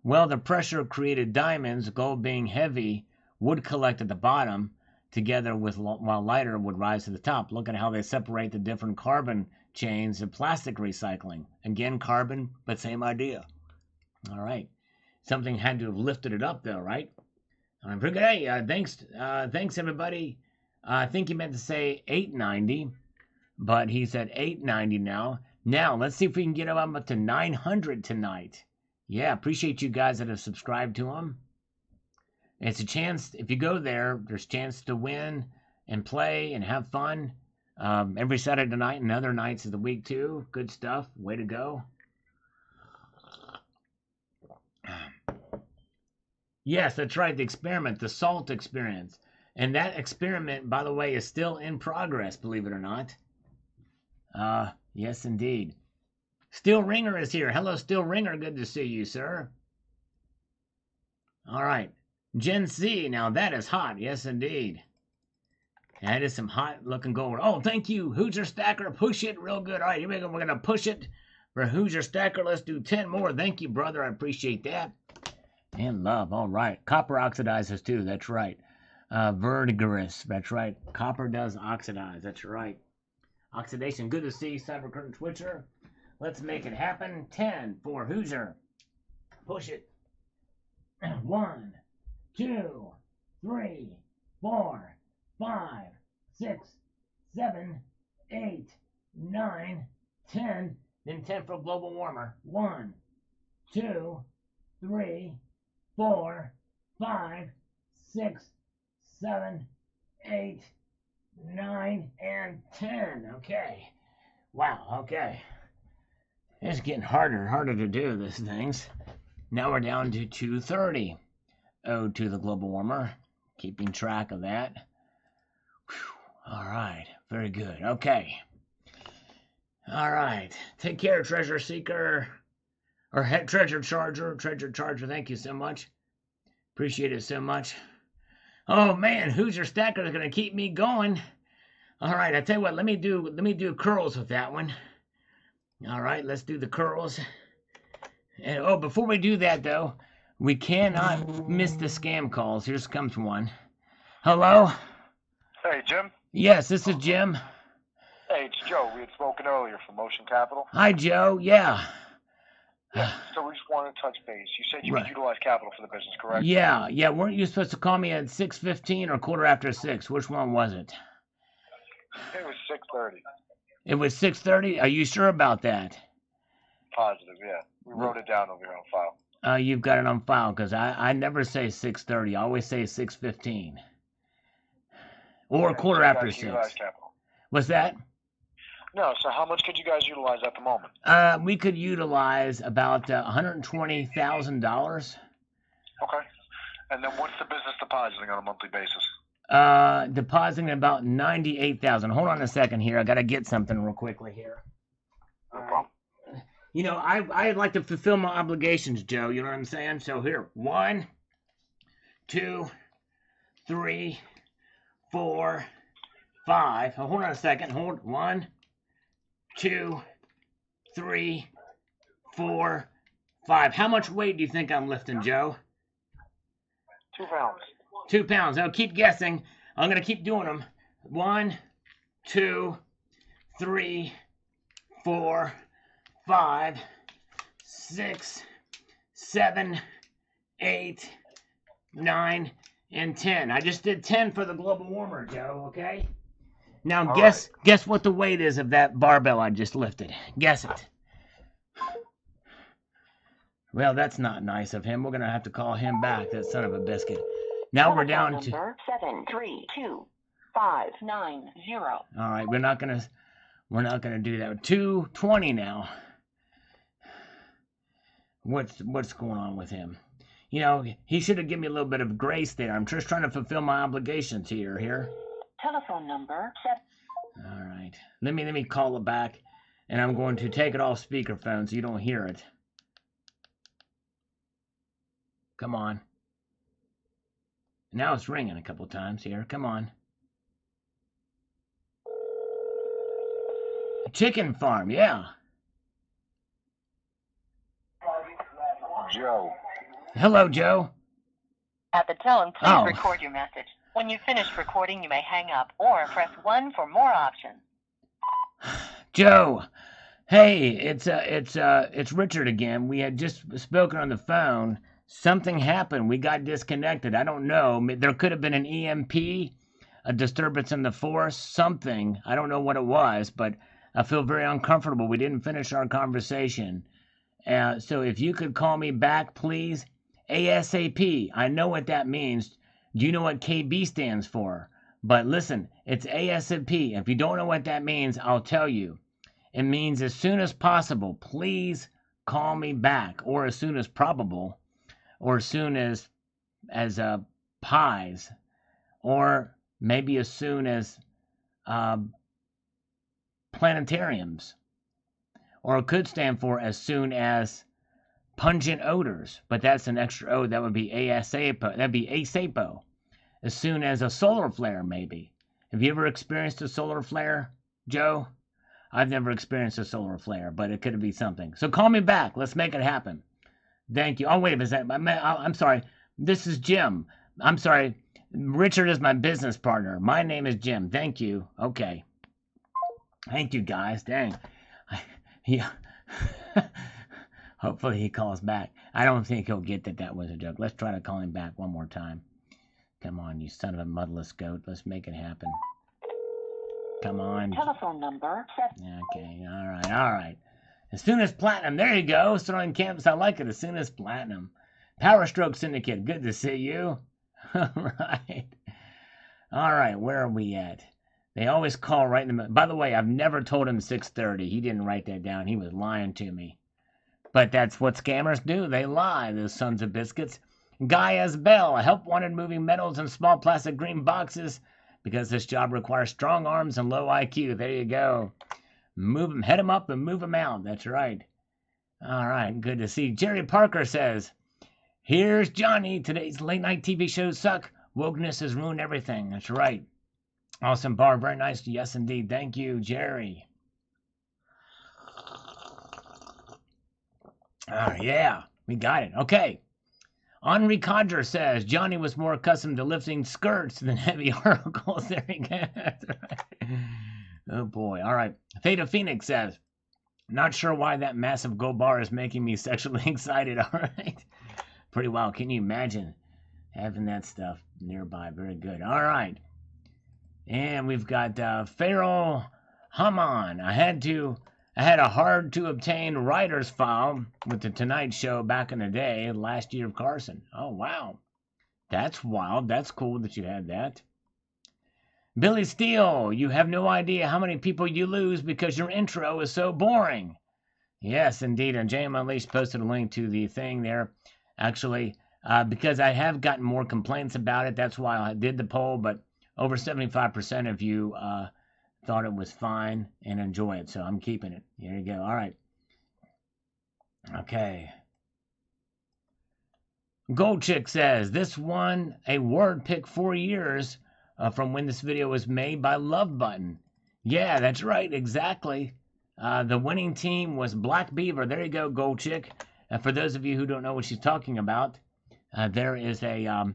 Well, the pressure created diamonds, gold being heavy, would collect at the bottom, together with while lighter would rise to the top. Look at how they separate the different carbon chains of plastic recycling. Again, carbon, but same idea. All right. Something had to have lifted it up, though, right? Pretty good. Hey, thanks, everybody. I think he meant to say 890, but he said 890 now. Now, let's see if we can get him up to 900 tonight. Yeah, appreciate you guys that have subscribed to him. It's a chance, if you go there, there's a chance to win and play and have fun. Every Saturday night and other nights of the week, too. Good stuff. Way to go. Yes, that's right, the experiment, the salt experience. And that experiment, by the way, is still in progress, believe it or not. Yes, indeed. Steel Ringer is here. Hello, Steel Ringer. Good to see you, sir. All right. Gen C. Now, that is hot. Yes, indeed. That is some hot-looking gold. Oh, thank you, Hoosier Stacker. Push it real good. All right, here we go. We're going to push it for Hoosier Stacker. Let's do 10 more. Thank you, brother. I appreciate that. And love. All right. Copper oxidizes, too. That's right. Verdigris. That's right. Copper does oxidize. That's right. Oxidation. Good to see Cyber Curtain Twitcher. Let's make it happen. 10 for Hoosier. Push it. 1, 2, 3, 4, 5, 6, 7, 8, 9, 10. Then 10 for global warmer. 1, 2, 3, 4, 5, 6, 7, 8, 9, and 10. Okay. Wow, okay. It's getting harder and harder to do these things. Now we're down to 230. Ode to the global warmer. Keeping track of that. Whew. All right. Very good. Okay. All right. Take care, Treasure Seeker. Or Treasure Charger. Treasure Charger, thank you so much. Appreciate it so much. Oh, man. Hoosier Stacker is going to keep me going. All right, I tell you what, let me do curls with that one. All right, let's do the curls. And oh, before we do that though, we cannot miss the scam calls. Here comes one. Hello? Hey, Jim. Yes, this is Jim. Hey, it's Joe. We had spoken earlier from Motion Capital. Hi, Joe. Yeah. Yeah, so we just wanted to touch base. You said you Right. would utilize capital for the business, correct? Yeah. Weren't you supposed to call me at 6:15 or quarter after 6? Which one was it? It was 6:30. It was 6:30. Are you sure about that? Positive, yeah. We wrote it down over here on file. You've got it on file because I never say 6:30. I always say 6:15 or Okay, quarter so you after guys 6. utilize capital. What's that? No, so how much could you guys utilize at the moment? We could utilize about $120,000. Okay. And then what's the business depositing on a monthly basis? Depositing about 98,000. Hold on a second here. I gotta get something real quickly here. No problem. You know, I'd like to fulfill my obligations, Joe. You know what I'm saying? So here, 1, 2, 3, 4, 5. Oh, hold on a second. Hold 1, 2, 3, 4, 5. How much weight do you think I'm lifting, Joe? 2 pounds. 2 pounds. I'll keep guessing. I'm gonna keep doing them. 1, 2, 3, 4, 5, 6, 7, 8, 9, and 10. I just did 10 for the global warmer, Joe, okay? Now All guess what the weight is of that barbell I just lifted. Guess it. Well, that's not nice of him. We're going to have to call him back, that son of a biscuit. Now we're down to... Number 732590. All right, we're not going to do that. 220 now. What's going on with him? You know, he should have given me a little bit of grace there. I'm just trying to fulfill my obligations here. Telephone number All right. Let me call it back, and I'm going to take it off speakerphone so you don't hear it. Come on. Now it's ringing a couple times here. Come on. A chicken farm, yeah. Joe. Hello, Joe. At the tone, please Oh. record your message. When you've finished recording, you may hang up or press 1 for more options. Joe. Hey, it's Richard again. We had just spoken on the phone. Something happened. We got disconnected. I don't know. There could have been an EMP, a disturbance in the force, something. I don't know what it was, but I feel very uncomfortable. We didn't finish our conversation. So if you could call me back, please, ASAP. I know what that means. Do you know what KB stands for? But listen, it's ASAP. If you don't know what that means, I'll tell you. It means as soon as possible. Please call me back, or as soon as probable, or as soon as pies, or maybe as soon as planetariums, or it could stand for as soon as pungent odors, but that's an extra O. That would be ASAPO. That'd be ASAPO. As soon as a solar flare, maybe. Have you ever experienced a solar flare, Joe? I've never experienced a solar flare, but it could be something. So call me back. Let's make it happen. Thank you. Oh, wait a minute. I'm sorry. This is Jim. I'm sorry. Richard is my business partner. My name is Jim. Thank you. Okay. Thank you, guys. Dang. Yeah. Hopefully he calls back. I don't think he'll get that was a joke. Let's try to call him back one more time. Come on, you son of a mudless goat. Let's make it happen. Come on. Telephone number Okay. All right. As soon as platinum. There you go. Throwing campus. I like it. As soon as platinum. Power Stroke Syndicate. Good to see you. All right. Where are we at? They always call right in the middle. By the way, I've never told him 6:30. He didn't write that down. He was lying to me. But that's what scammers do. They lie, those sons of biscuits. Guy as Bell, a help wanted moving metals in small plastic green boxes because this job requires strong arms and low IQ. There you go. Move them, head them up and move them out. That's right. All right, good to see. Jerry Parker says, here's Johnny. Today's late night TV shows suck. Wokeness has ruined everything. That's right. Awesome bar. Very nice. Yes, indeed. Thank you, Jerry. Yeah, we got it. Okay. Henri Conjure says Johnny was more accustomed to lifting skirts than heavy articles. There he goes. Oh boy. All right. Theta Phoenix says, not sure why that massive gold bar is making me sexually excited. All right. Pretty wild. Can you imagine having that stuff nearby? Very good. All right. And we've got Pharaoh Haman. I had a hard to obtain writer's file with the Tonight Show back in the day, last year of Carson. Oh, wow. That's wild. That's cool that you had that. Billy Steele, you have no idea how many people you lose because your intro is so boring. Yes, indeed. And JM Unleashed posted a link to the thing there. Actually, because I have gotten more complaints about it. That's why I did the poll, but over 75% of you thought it was fine and enjoy it, so I'm keeping it. Here you go. All right. Okay. Gold Chick says, this won a word pick 4 years from when this video was made by Love Button. Yeah, that's right. Exactly. The winning team was Black Beaver. There you go, Gold Chick. For those of you who don't know what she's talking about, there is a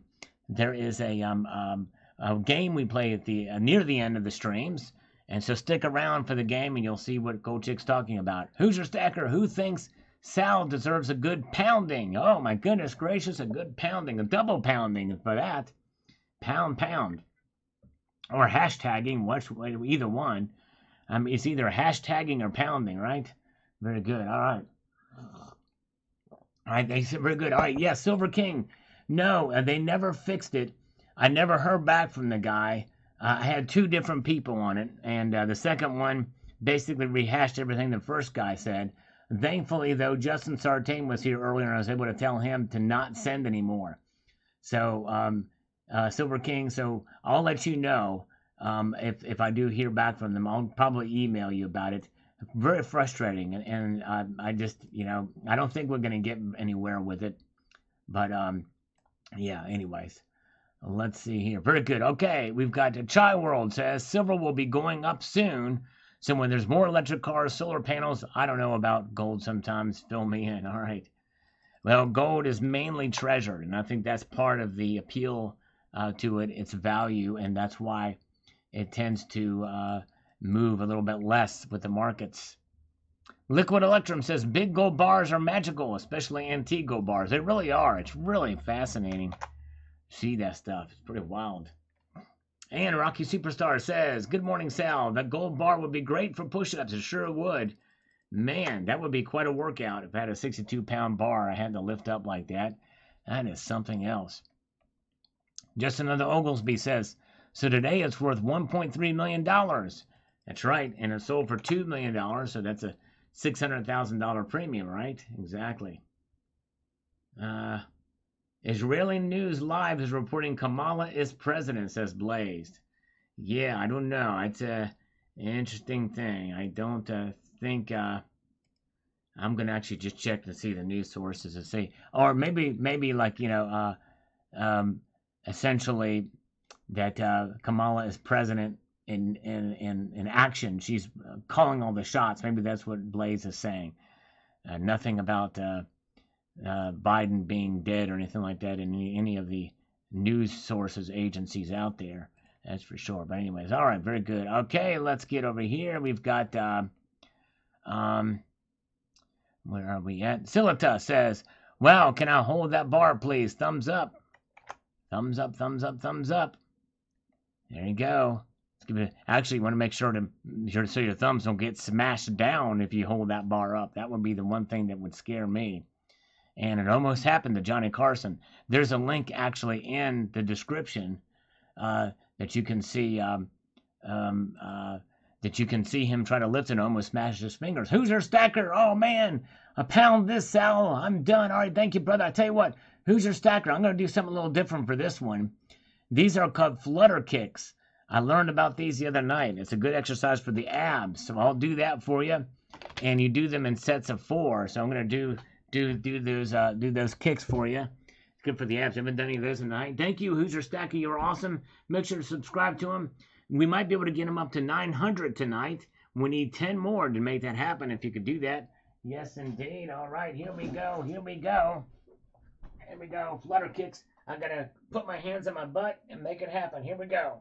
game we play at the near the end of the streams. And so stick around for the game and you'll see what Gold Chick's talking about. Who's your stacker? Who thinks Sal deserves a good pounding? Oh my goodness gracious, a good pounding, a double pounding for that. Pound. Or hashtagging, either one. It's either hashtagging or pounding, right? Very good. All right. All right, they said very good. All right, yeah, Silver King. No, they never fixed it. I never heard back from the guy. I had 2 different people on it, and the second one basically rehashed everything the first guy said. Thankfully, though, Justin Sartain was here earlier, and I was able to tell him to not send anymore. So, Silver King, so I'll let you know if I do hear back from them. I'll probably email you about it. Very frustrating, and I just, I don't think we're going to get anywhere with it. But, yeah, anyways. Let's see here. Very good. Okay, we've got Chai World says silver will be going up soon. So when there's more electric cars, solar panels, I don't know about gold sometimes. Fill me in. All right. Well, gold is mainly treasured, and I think that's part of the appeal to it, its value, and that's why it tends to move a little bit less with the markets. Liquid Electrum says big gold bars are magical, especially antique gold bars. They really are. It's really fascinating. See that stuff. It's pretty wild. And Rocky Superstar says, good morning, Sal. That gold bar would be great for push-ups. It sure would. Man, that would be quite a workout if I had a 62-pound bar I had to lift up like that. That is something else. Just another Oglesby says, so today it's worth $1.3 million. That's right. And it sold for $2 million. So that's a $600,000 premium, right? Exactly. Israeli News Live is reporting Kamala is president, says Blazed. Yeah, I don't know. It's an interesting thing. I don't think... I'm going to actually just check to see the news sources and see. Or maybe like, essentially that Kamala is president in action. She's calling all the shots. Maybe that's what Blaze is saying. Nothing about... Biden being dead or anything like that in any of the news sources, agencies out there. That's for sure. But anyways, all right, very good. Okay, let's get over here. We've got, where are we at? Silita says, wow, can I hold that bar, please? Thumbs up. Thumbs up, thumbs up, thumbs up. There you go. Actually, you want to make sure so your thumbs don't get smashed down if you hold that bar up. That would be the one thing that would scare me. And it almost happened to Johnny Carson. There's a link actually in the description that you can see him try to lift it and almost smash his fingers. Who's your stacker? Oh man, a pound this, Sal. I'm done. All right, thank you, brother. I tell you what, who's your stacker? I'm going to do something a little different for this one. These are called Flutter kicks. I learned about these the other night. It's a good exercise for the abs, so I'll do that for you. And you do them in sets of 4. So I'm going to do those kicks for you. It's good for the abs. I haven't done any of those tonight. Thank you, Who's Your Stacker. You're awesome. Make sure to subscribe to him. We might be able to get him up to 900 tonight. We need 10 more to make that happen, if you could do that. Yes, indeed. All right, here we go. Here we go. Here we go. Flutter kicks. I got to put my hands on my butt and make it happen. Here we go.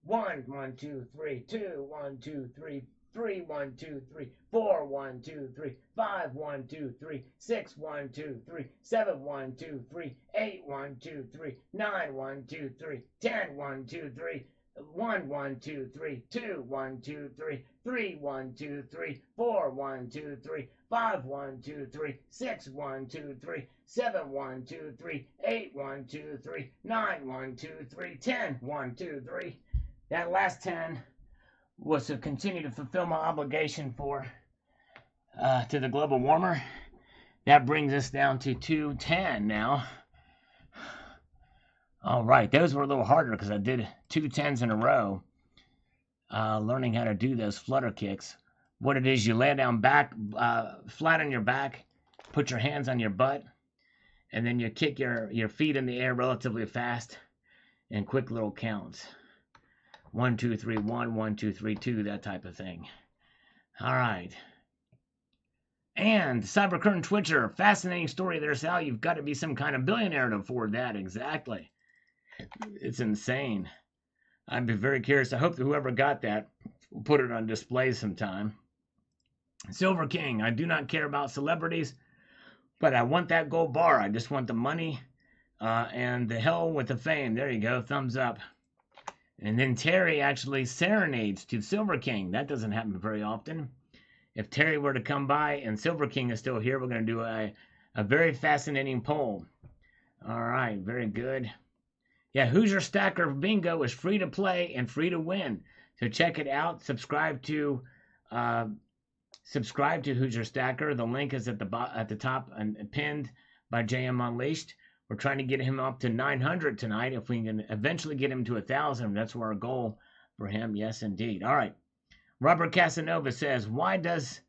1, 1, 2, 3, 2, 1, 2, 3, 3, 1, 2, 3, 4, 1, 2, 3, 5, 1, 2, 3, 6, 1, 2, 3, 7, 1, 2, 3, 8, 1, 2, 3, 9, 1, 2, 3, 10, 1, 2, 3, 1, 1, 2, 3, 2, 1, 2, 3, 3, 1, 2, 3, 4, 1, 2, 3, 5, 1, 2, 3, 6, 1, 2, 3, 7, 1, 2, 3, 8, 1, 2, 3, 9, 1, 2, 3, 10, 1, 2, 3. That last 10 was to continue to fulfill my obligation to the global warmer. That brings us down to 210 now. All right, those were a little harder because I did 2 10s in a row. Learning how to do those flutter kicks. What it is, you lay down back, flat on your back, put your hands on your butt, and then you kick your feet in the air relatively fast and quick little counts. 1, 2, 3, 1, 1, 2, 3, 2, that type of thing. All right. And Cybercurrent Twitcher, fascinating story there, Sal. You've got to be some kind of billionaire to afford that. Exactly. It's insane. I'd be very curious. I hope that whoever got that will put it on display sometime. Silver King, I do not care about celebrities, but I want that gold bar. I just want the money and the hell with the fame. There you go. Thumbs up. And then Terry actually serenades to Silver King. That doesn't happen very often. If Terry were to come by and Silver King is still here, we're going to do a very fascinating poll. All right, very good. Yeah, Hoosier Stacker Bingo is free to play and free to win. So check it out. Subscribe to Hoosier Stacker. The link is at the top and pinned by JM Unleashed. We're trying to get him up to 900 tonight. If we can eventually get him to 1,000, that's our goal for him. Yes, indeed. All right. Robert Casanova says, why does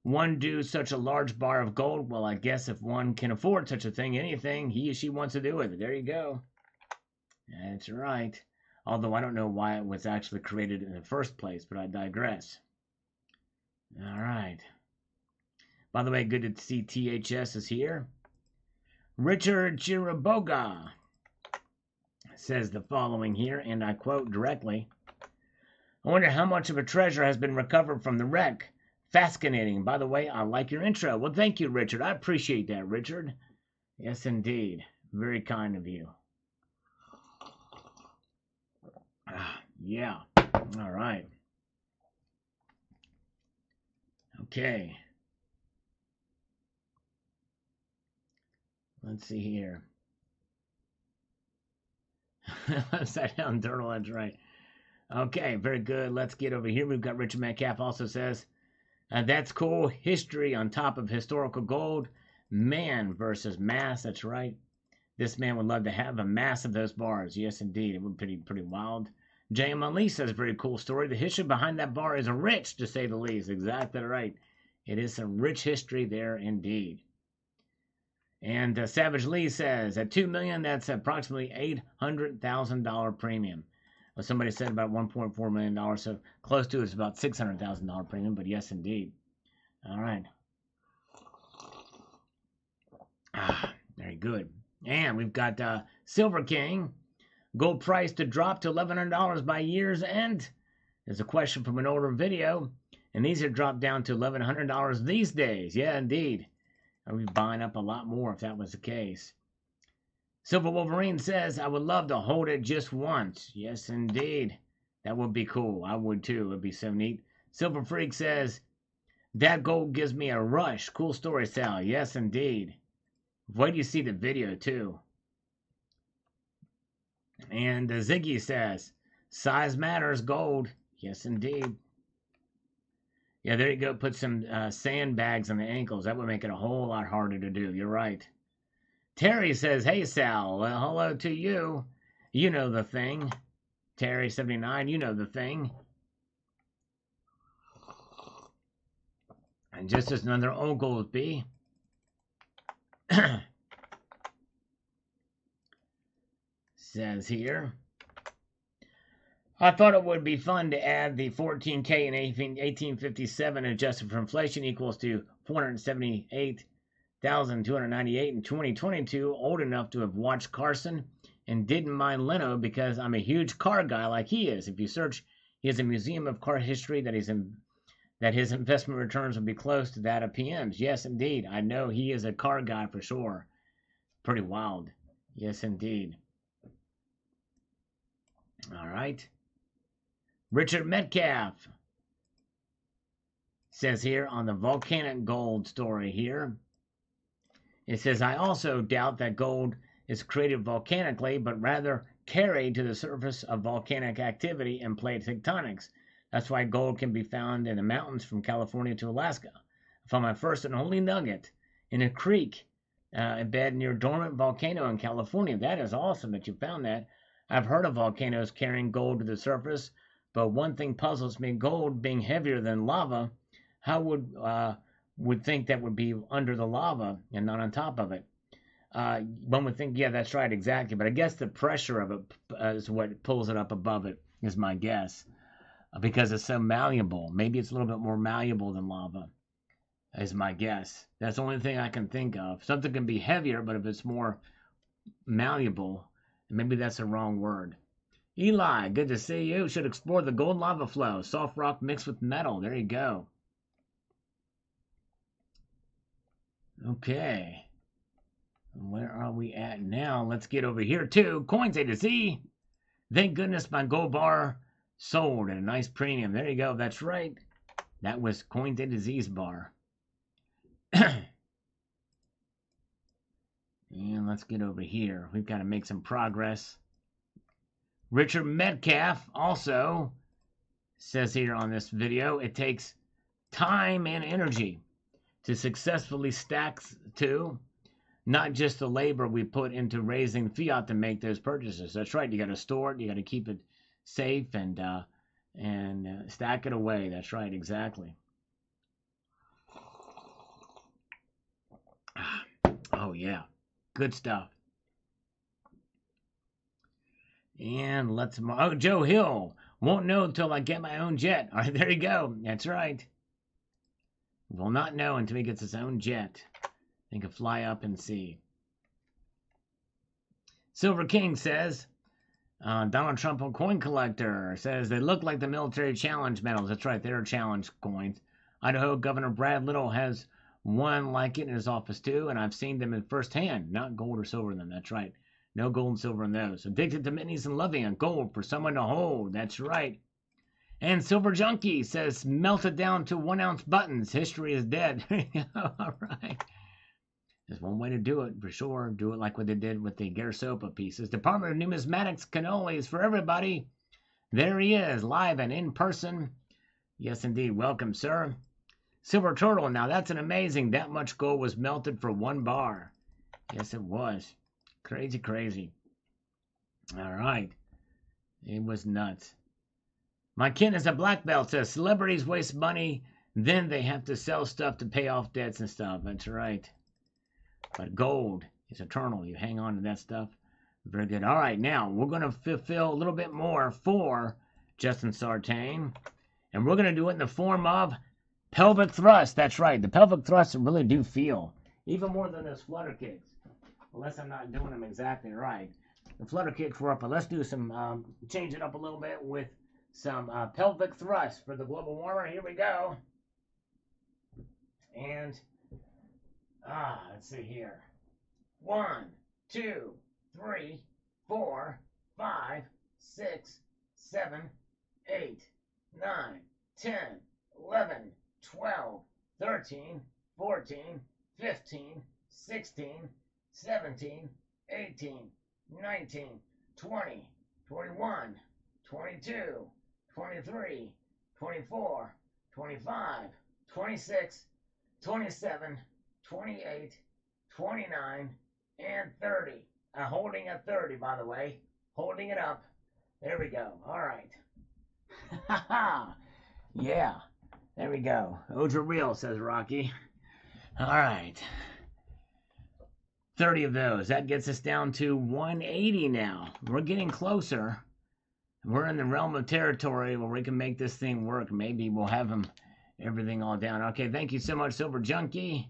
one do such a large bar of gold? Well, I guess if one can afford such a thing, anything he or she wants to do with it. There you go. That's right. Although I don't know why it was actually created in the first place, but I digress. All right. By the way, good to see THS is here. Richard Chiraboga says the following here, and I quote directly. I wonder how much of a treasure has been recovered from the wreck. Fascinating. By the way, I like your intro. Well, thank you, Richard. I appreciate that, Richard. Yes, indeed. Very kind of you. Yeah. All right. Okay. Let's see here. Upside down turtle, that's right. Okay, very good. Let's get over here. We've got Richard Metcalf also says, that's cool. History on top of historical gold. Man versus mass, that's right. This man would love to have a mass of those bars. Yes, indeed. It would be pretty wild. J.M. Ali says, very cool story. The history behind that bar is rich, to say the least. Exactly right. It is some rich history there indeed. And Savage Lee says, at $2 million, that's approximately $800,000 premium. Well, somebody said about $1.4 million, so close to it's about $600,000 premium, but yes, indeed. All right. Very good. And we've got Silver King. Gold price to drop to $1,100 by year's end. There's a question from an older video, and these have dropped down to $1,100 these days. Yeah, indeed. I'd be buying up a lot more if that was the case. Silver Wolverine says, I would love to hold it just once. Yes, indeed. That would be cool. I would too. It would be so neat. Silver Freak says, that gold gives me a rush. Cool story, Sal. Yes, indeed. Wait till you see the video too. And Ziggy says, size matters, gold. Yes, indeed. Yeah, there you go. Put some sandbags on the ankles. That would make it a whole lot harder to do. You're right. Terry says, hey, Sal. Well, hello to you. You know the thing. Terry79, you know the thing. And just as another Oglesby. Says here. I thought it would be fun to add the 14K in 1857 adjusted for inflation equals to 478,298 in 2022. Old enough to have watched Carson and didn't mind Leno because I'm a huge car guy like he is. If you search, he has a museum of car history that his investment returns will be close to that of PM's. Yes, indeed. I know he is a car guy for sure. Pretty wild. Yes, indeed. All right. Richard Metcalf says here on the volcanic gold story here. It says, I also doubt that gold is created volcanically, but rather carried to the surface of volcanic activity and plate tectonics. That's why gold can be found in the mountains from California to Alaska. I found my first and only nugget in a creek bed near dormant volcano in California. That is awesome that you found that. I've heard of volcanoes carrying gold to the surface, but one thing puzzles me: gold being heavier than lava. How would think that would be under the lava and not on top of it? One would think, yeah, that's right, exactly. But I guess the pressure of it is what pulls it up above it, is my guess, because it's so malleable. Maybe it's a little bit more malleable than lava, is my guess. That's the only thing I can think of. Something can be heavier, but if it's more malleable, maybe that's the wrong word. Eli, good to see you. Should explore the gold lava flow. Soft rock mixed with metal. There you go. Okay. Where are we at now? Let's get over here to Coins A to Z. Thank goodness my gold bar sold at a nice premium. There you go. That's right. That was Coins A to Z's bar. And let's get over here. We've got to make some progress. Richard Metcalf also says here on this video, it takes time and energy to successfully stack to, not just the labor we put into raising fiat to make those purchases. That's right. You got to store it. You got to keep it safe and stack it away. That's right. Exactly. Oh, yeah. Good stuff. And let's... Oh, Joe Hill. Won't know until I get my own jet. All right, there you go. That's right. Will not know until he gets his own jet. He can fly up and see. Silver King says, Donald Trump, a coin collector, says they look like the military challenge medals. That's right, they're challenge coins. Idaho Governor Brad Little has one like it in his office too, and I've seen them in firsthand. Not gold or silver in them. That's right. No gold and silver in those. Addicted to minis and loving a gold for someone to hold. That's right. And Silver Junkie says, melted down to 1 ounce buttons. History is dead. All right. There's one way to do it, for sure. Do it like what they did with the Garsopa pieces. Department of Numismatics cannolis for everybody. There he is, live and in person. Yes, indeed. Welcome, sir. Silver Turtle. Now, that's an amazing. That much gold was melted for 1 bar. Yes, it was. Crazy, crazy. All right. It was nuts. My kin is a black belt. Says celebrities waste money, then they have to sell stuff to pay off debts and stuff. That's right. But gold is eternal. You hang on to that stuff. Very good. All right, now we're going to fulfill a little bit more for Justin Sartain. And we're going to do it in the form of pelvic thrust. That's right. The pelvic thrusts really do feel. Even more than those flutter kicks. Unless I'm not doing them exactly right. The flutter kicks were up, but let's do some, change it up a little bit with some pelvic thrust for the global warmer. Here we go. And, let's see here. 1, 2, 3, 4, 5, 6, 7, 8, 9, 10, 11, 12, 13, 14, 15, 16, 17, 18, 19, 20, 21, 22, 23, 24, 25, 26, 27, 28, 29, and 30. Holding at 30, by the way. Holding it up. There we go. All right. Ha ha. Yeah. There we go. Odra real, says Rocky. All right. 30 of those. That gets us down to 180 now. We're getting closer. We're in the realm of territory where we can make this thing work. Maybe we'll have him everything all down. Okay, thank you so much, Silver Junkie,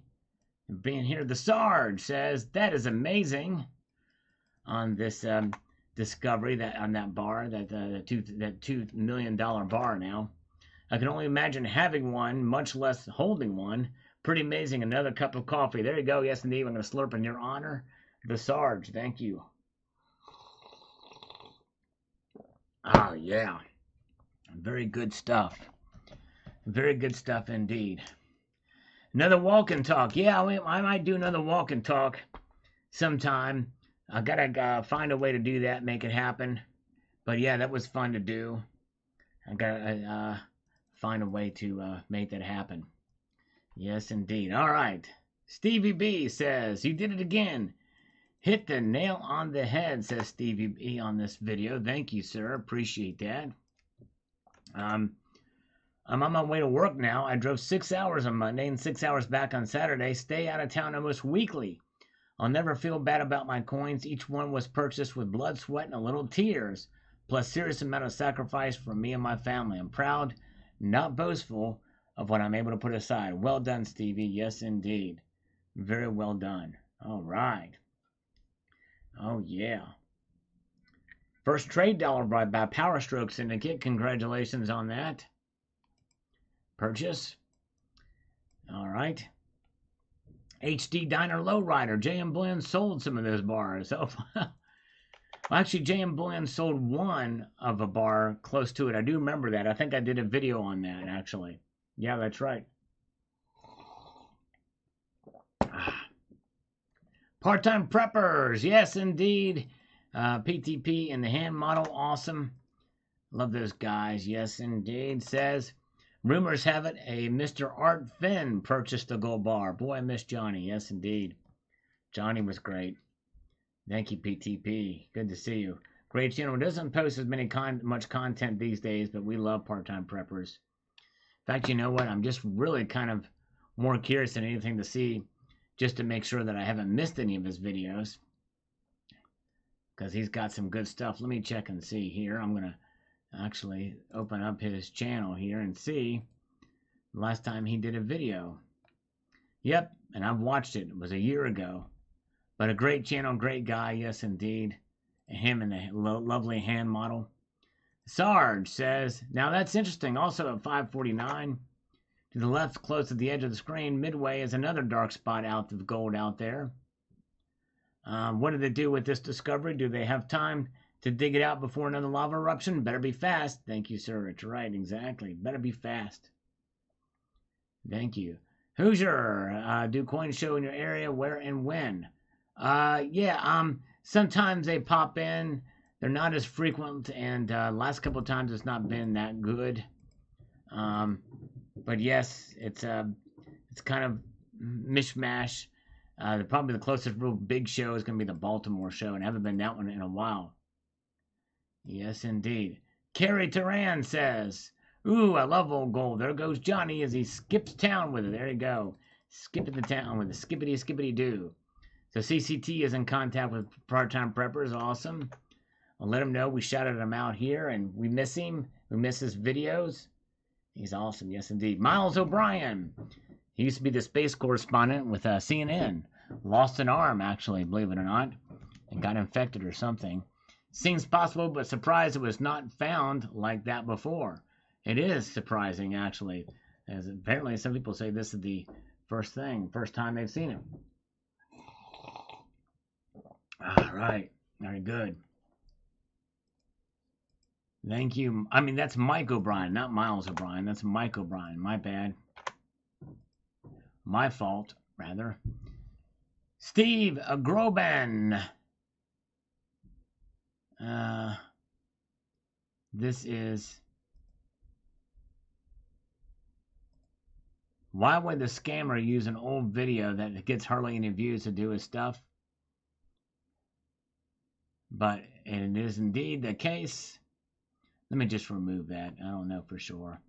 for being here. The Sarge says that is amazing on this discovery that on that bar, that $2 million bar now. I can only imagine having one, much less holding one. Pretty amazing. Another cup of coffee. There you go. Yes, indeed. I'm going to slurp in your honor. The Sarge. Thank you. Oh, yeah. Very good stuff. Very good stuff indeed. Another walk and talk. Yeah, I might do another walk and talk sometime. I gotta find a way to do that, make it happen. But yeah, that was fun to do. I gotta find a way to make that happen. Yes, indeed. All right. Stevie B says, you did it again. Hit the nail on the head, says Stevie B on this video. Thank you, sir. Appreciate that. I'm on my way to work now. I drove 6 hours on Monday and 6 hours back on Saturday. Stay out of town almost weekly. I'll never feel bad about my coins. Each one was purchased with blood, sweat, and a little tears, plus serious amount of sacrifice from me and my family. I'm proud, not boastful, of what I'm able to put aside. Well done, Stevie. Yes, indeed. Very well done. All right. Oh, yeah. First trade dollar by Power Stroke Syndicate. Congratulations on that. Purchase. All right. HD Diner Lowrider. JM Blend sold some of those bars. Oh, well, actually, JM Blend sold one of a bar close to it. I do remember that. I think I did a video on that, actually. Yeah, that's right. Part-time preppers. Yes, indeed. PTP and the hand model. Awesome. Love those guys. Yes, indeed. Says, rumors have it a Mr. Art Finn purchased a gold bar. Boy, I miss Johnny. Yes, indeed. Johnny was great. Thank you, PTP. Good to see you. Great channel. Doesn't post as much content these days, but we love part-time preppers. In fact, you know what? I'm just really kind of more curious than anything to see, just to make sure that I haven't missed any of his videos, because he's got some good stuff. Let me check and see here. I'm going to actually open up his channel here and see the last time he did a video. Yep, and I've watched it. It was a year ago. But a great channel, great guy, yes indeed. Him and the lovely hand model. Sarge says, now that's interesting. Also at 549, to the left, close to the edge of the screen, midway is another dark spot out of gold out there. What did they do with this discovery? Do they have time to dig it out before another lava eruption? Better be fast. Thank you, sir. It's right, exactly. Better be fast. Thank you. Hoosier, do coins show in your area? Where and when? Sometimes they pop in. They're not as frequent, and last couple of times it's not been that good. But yes, it's kind of mishmash. Probably the closest real big show is going to be the Baltimore show, and I haven't been that one in a while. Yes, indeed. Carrie Turan says, ooh, I love old gold. There goes Johnny as he skips town with it. There you go. Skipping the town with it. Skippity doo. So CCT is in contact with part-time preppers. Awesome. I'll let him know we shouted him out here, and we miss him. We miss his videos. He's awesome. Yes, indeed. Miles O'Brien. He used to be the space correspondent with CNN. Lost an arm, actually, believe it or not, and got infected or something. Seems possible, but surprised it was not found like that before. It is surprising, actually, as apparently some people say this is the first time they've seen him. All right. Very good. Thank you. I mean, that's Mike O'Brien, not Miles O'Brien. That's Mike O'Brien. My bad. My fault, rather. Steve Groban. This is... Why would the scammer use an old video that gets hardly any views to do his stuff? But it is indeed the case. Let me just remove that. I don't know for sure.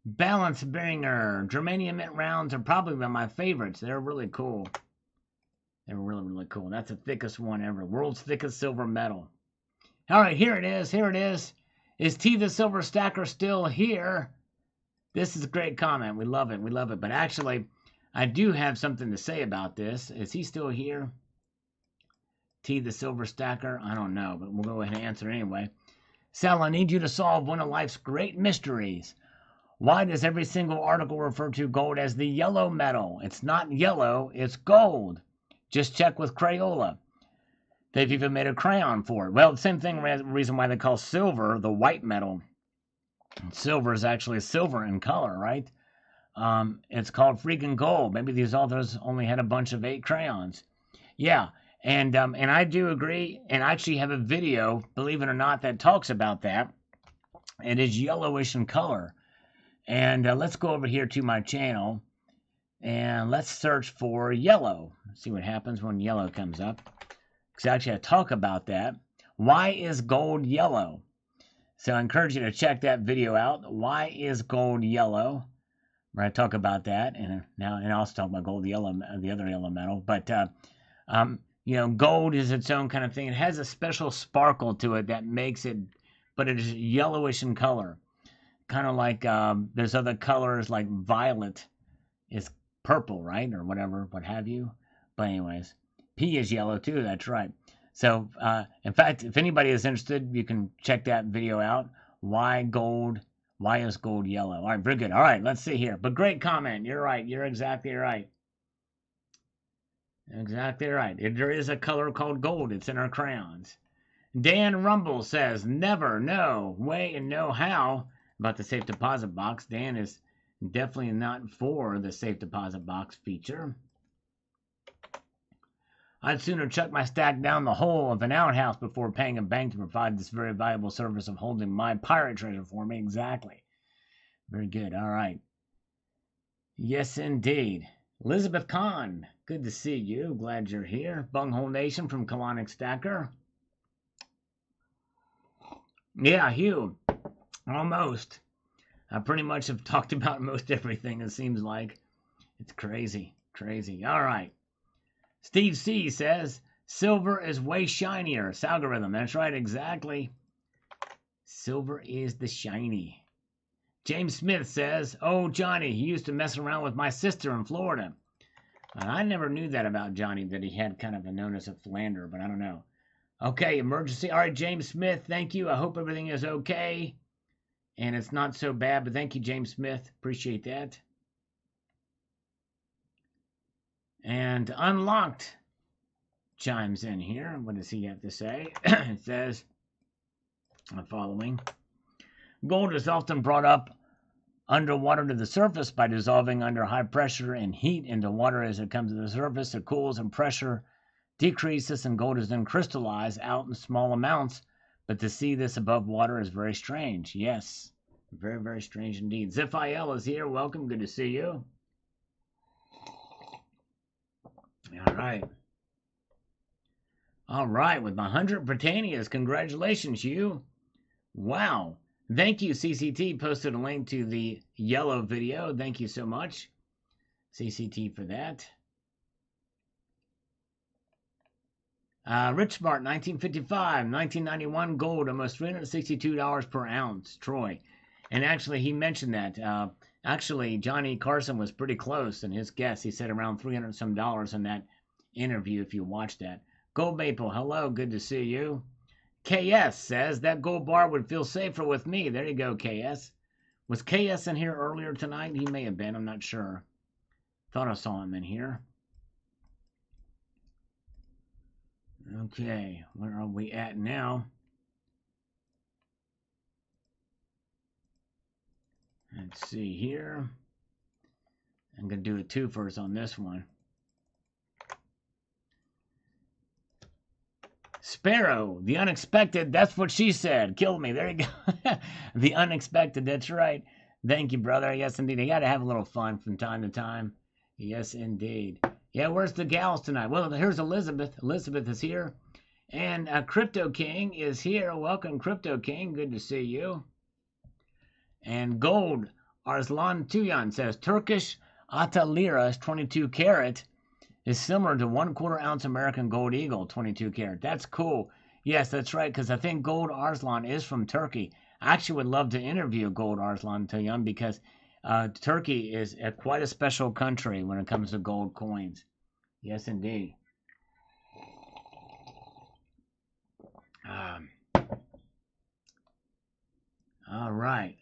Balance Beringer. Germanium mint rounds are probably one of my favorites. They're really cool. They're really, really cool. That's the thickest one ever. World's thickest silver metal. All right, here it is. Here it is. Is T the Silver Stacker still here? This is a great comment. We love it. We love it. But actually, I do have something to say about this. Is he still here? T the Silver Stacker? I don't know, but we'll go ahead and answer anyway. Sal, I need you to solve one of life's great mysteries. Why does every single article refer to gold as the yellow metal? It's not yellow, it's gold. Just check with Crayola. They've even made a crayon for it. Well, the same thing, reason why they call silver the white metal. Silver is actually silver in color, right? It's called freaking gold. Maybe these authors only had a bunch of 8 crayons. Yeah, and I do agree, and I actually have a video, believe it or not, that talks about that. It is yellowish in color. And let's go over here to my channel, and let's search for yellow. See what happens when yellow comes up. Because actually I talk about that. Why is gold yellow? So I encourage you to check that video out. Why is gold yellow? Where I talk about that, and I also talk about gold, yellow, the other yellow metal. But you know, gold is its own kind of thing. It has a special sparkle to it that makes it, but it is yellowish in color. Kind of like there's other colors like violet is purple, right? Or whatever, what have you. But anyways, P is yellow too, that's right. So, in fact, if anybody is interested, you can check that video out. Why is gold yellow? All right, very good. All right, let's see here. But great comment. You're right. You're exactly right. Exactly right. There is a color called gold. It's in our crayons. Dan Rumble says, never, no way and no how about the safe deposit box. Dan is definitely not for the safe deposit box feature. I'd sooner chuck my stack down the hole of an outhouse before paying a bank to provide this very valuable service of holding my pirate treasure for me. Exactly. Very good. All right. Yes, indeed. Elizabeth Kahn, good to see you. Glad you're here. Bunghole Nation from Colonic Stacker. Yeah, Hugh. Almost. I pretty much have talked about most everything, it seems like. It's crazy. Crazy. All right. Steve C says, silver is way shinier. It's algorithm. That's right, exactly. Silver is the shiny. James Smith says, oh, Johnny, he used to mess around with my sister in Florida. I never knew that about Johnny, that he had kind of a known-as a philanderer, but I don't know. Okay, emergency. All right, James Smith, thank you. I hope everything is okay. And it's not so bad, but thank you, James Smith. Appreciate that. And Unlocked chimes in here. What does he have to say? It says, the following. Gold is often brought up underwater to the surface by dissolving under high pressure and heat into water. As it comes to the surface, it cools and pressure decreases, and gold is then crystallized out in small amounts. But to see this above water is very strange. Yes, very, very strange indeed. Ziphiel is here. Welcome. Good to see you. All right. All right, with my 100 Britannias, congratulations, you. Wow. Thank you, CCT. Posted a link to the yellow video. Thank you so much, CCT, for that. Rich Smart, 1955, 1991 gold, almost $362 per ounce, Troy. And actually, he mentioned that. Actually, Johnny Carson was pretty close in his guess. He said around $300 some in that interview, if you watched that. Gold Maple, hello, good to see you. KS says, that gold bar would feel safer with me. There you go, KS. Was KS in here earlier tonight? He may have been, I'm not sure. Thought I saw him in here. Okay, where are we at now? Let's see here. I'm going to do a two-first on this one. Sparrow, the unexpected, that's what she said. Killed me. There you go. The unexpected, that's right. Thank you, brother. Yes, indeed. You got to have a little fun from time to time. Yes, indeed. Yeah, where's the gals tonight? Well, here's Elizabeth. Elizabeth is here. And Crypto King is here. Welcome, Crypto King. Good to see you. And Gold, Arslan Tuyan says, Turkish Ata Lira is 22 karat. Is similar to 1/4 ounce American Gold Eagle, 22 karat. That's cool. Yes, that's right, because I think Gold Arslan is from Turkey. I actually would love to interview Gold Arslan Toyan because Turkey is quite a special country when it comes to gold coins. Yes, indeed. All right.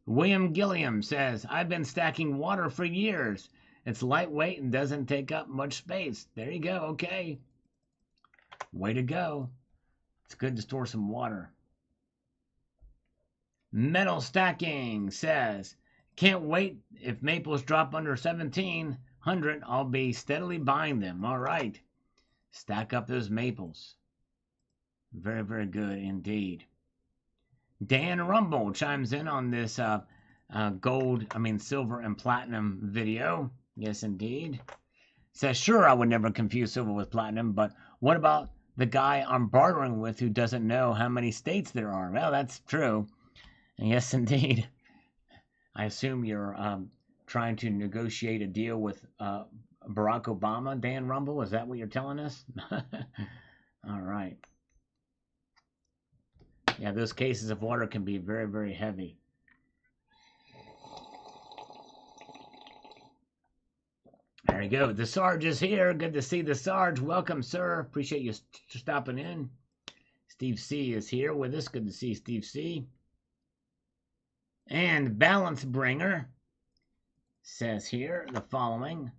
William Gilliam says, I've been stacking water for years. It's lightweight and doesn't take up much space. There you go. Okay. Way to go. It's good to store some water. Metal Stacking says, can't wait. If maples drop under 1700, I'll be steadily buying them. All right. Stack up those maples. Very, very good indeed. Dan Rumble chimes in on this silver and platinum video. Yes, indeed. Says, sure, I would never confuse silver with platinum, but what about the guy I'm bartering with who doesn't know how many states there are? Well, that's true. And yes, indeed. I assume you're trying to negotiate a deal with Barack Obama, Dan Rumble. Is that what you're telling us? All right. Yeah, those cases of water can be very, very heavy. There you go. The Sarge is here. Good to see the Sarge. Welcome, sir. Appreciate you stopping in. Steve C is here with us. Good to see Steve C. And Balance Bringer says here the following.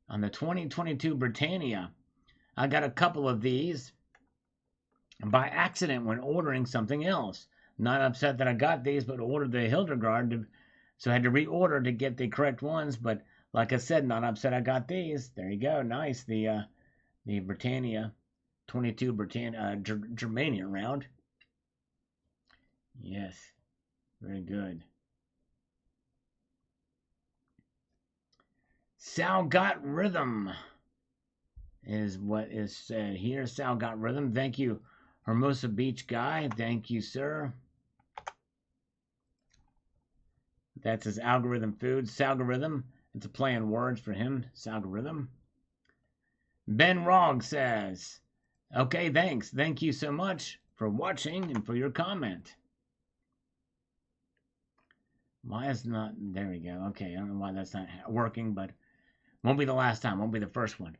On the 2022 Britannia, I got a couple of these by accident when ordering something else. Not upset that I got these, but ordered the Hildegard, so I had to reorder to get the correct ones. But like I said, not upset I got these. There you go. Nice. The Britannia 22 Germania round. Yes. Very good. Sal Got Rhythm is what is said here. Sal Got Rhythm. Thank you, Hermosa Beach guy. Thank you, sir. That's his algorithm food. Salgorithm. It's a play on words for him. Salgorithm. Ben Rogg says, okay, thanks. Thank you so much for watching and for your comment. Why is not... There we go. Okay, I don't know why that's not working, but won't be the last time. Won't be the first one.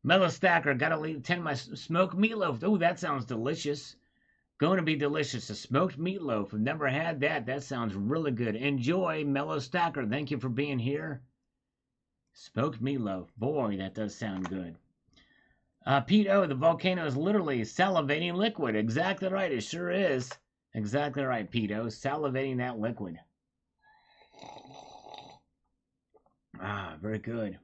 Mellow Stacker, gotta attend my smoked meatloaf. Oh, that sounds delicious. Going to be delicious. A smoked meatloaf. I've never had that. That sounds really good. Enjoy, Mellow Stacker. Thank you for being here. Smoked meatloaf. Boy, that does sound good. Pete O, the volcano is literally salivating liquid. Exactly right. It sure is. Exactly right, Pete O. Salivating that liquid. Very good.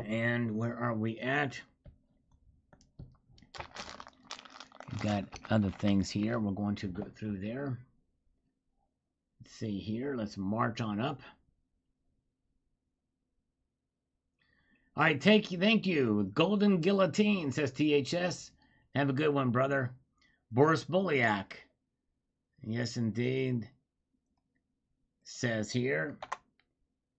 And where are we at? We've got other things here. We're going to go through there. Let's see here. Let's march on up. All right, thank you. Golden Guillotine, says THS. Have a good one, brother. Boris Boliak. Yes, indeed. Says here.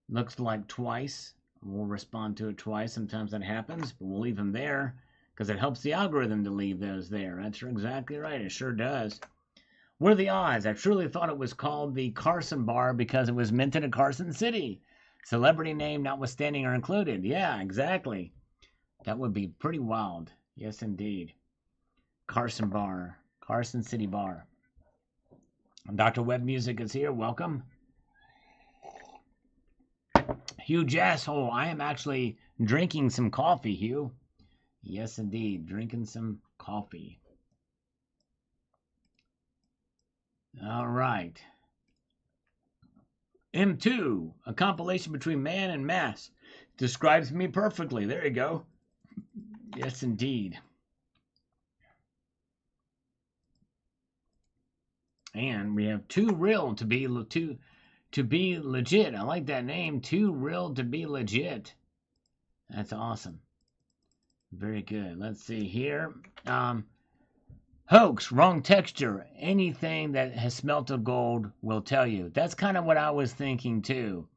Looks like twice. We'll respond to it twice. Sometimes that happens, but we'll leave them there because it helps the algorithm to leave those there. That's exactly right. It sure does. What are the odds? I truly thought it was called the Carson Bar because it was minted in Carson City. Celebrity name notwithstanding or included. Yeah, exactly. That would be pretty wild. Yes, indeed. Carson Bar. Carson City Bar. Dr. Web Music is here. Welcome. Huge asshole. I am actually drinking some coffee, Hugh. Yes, indeed. Drinking some coffee. All right. M2, a compilation between man and mass. Describes me perfectly. There you go. Yes, indeed. And we have Too Real to be legit. I like that name. Too Real to be legit. That's awesome. Very good. Let's see here. Hoax, wrong texture. Anything that has smelt of gold will tell you. That's kind of what I was thinking too.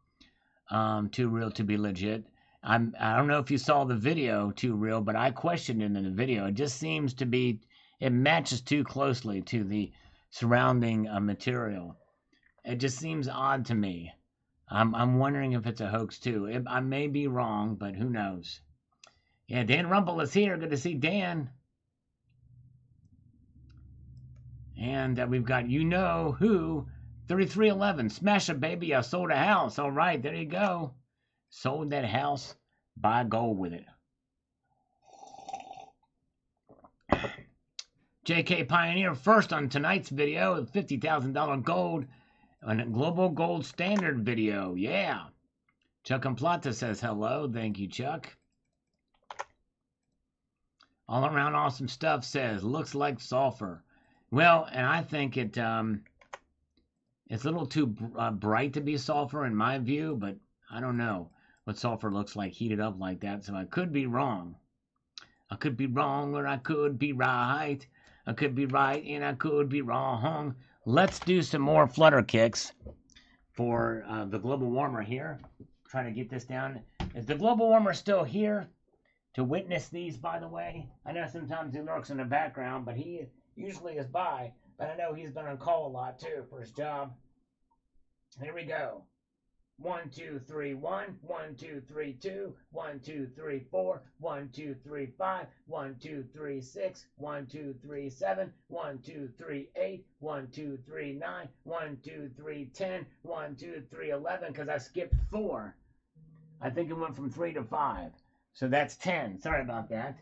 Too Real to be legit. I don't know if you saw the video too real, but I questioned it in the video. It just seems to be, it matches too closely to the surrounding material. It just seems odd to me. I'm wondering if it's a hoax too. I may be wrong, but who knows? Yeah, Dan Rumble is here. Good to see Dan. And we've got you know who 3311. Smash it, baby. I sold a house. All right, there you go. Sold that house. Buy gold with it. JK Pioneer first on tonight's video. $50,000 gold on a global gold standard video. Yeah. Chuck and Plata says hello. Thank you, Chuck. All around awesome stuff says looks like sulfur. Well, and I think it's a little too bright to be sulfur in my view, but I don't know what sulfur looks like heated up like that, so I could be wrong. I could be wrong or I could be right. I could be right and I could be wrong. Let's do some more flutter kicks for the global warmer here. Trying to get this down. Is the global warmer still here to witness these, by the way? I know sometimes he lurks in the background, but he usually is by. But I know he's been on call a lot too for his job. Here we go. 1, 2, 3, 1, 1, 2, 3, 2, 1, 2, 3, 4, 1, 2, 3, 5, 1, 2, 3, 6, 1, 2, 3, 7, 1, 2, 3, 8, 1, 2, 3, 9, 1, 2, 3, 10, 1, 2, 3, 11, because I skipped 4. I think it went from 3 to 5. So that's 10. Sorry about that.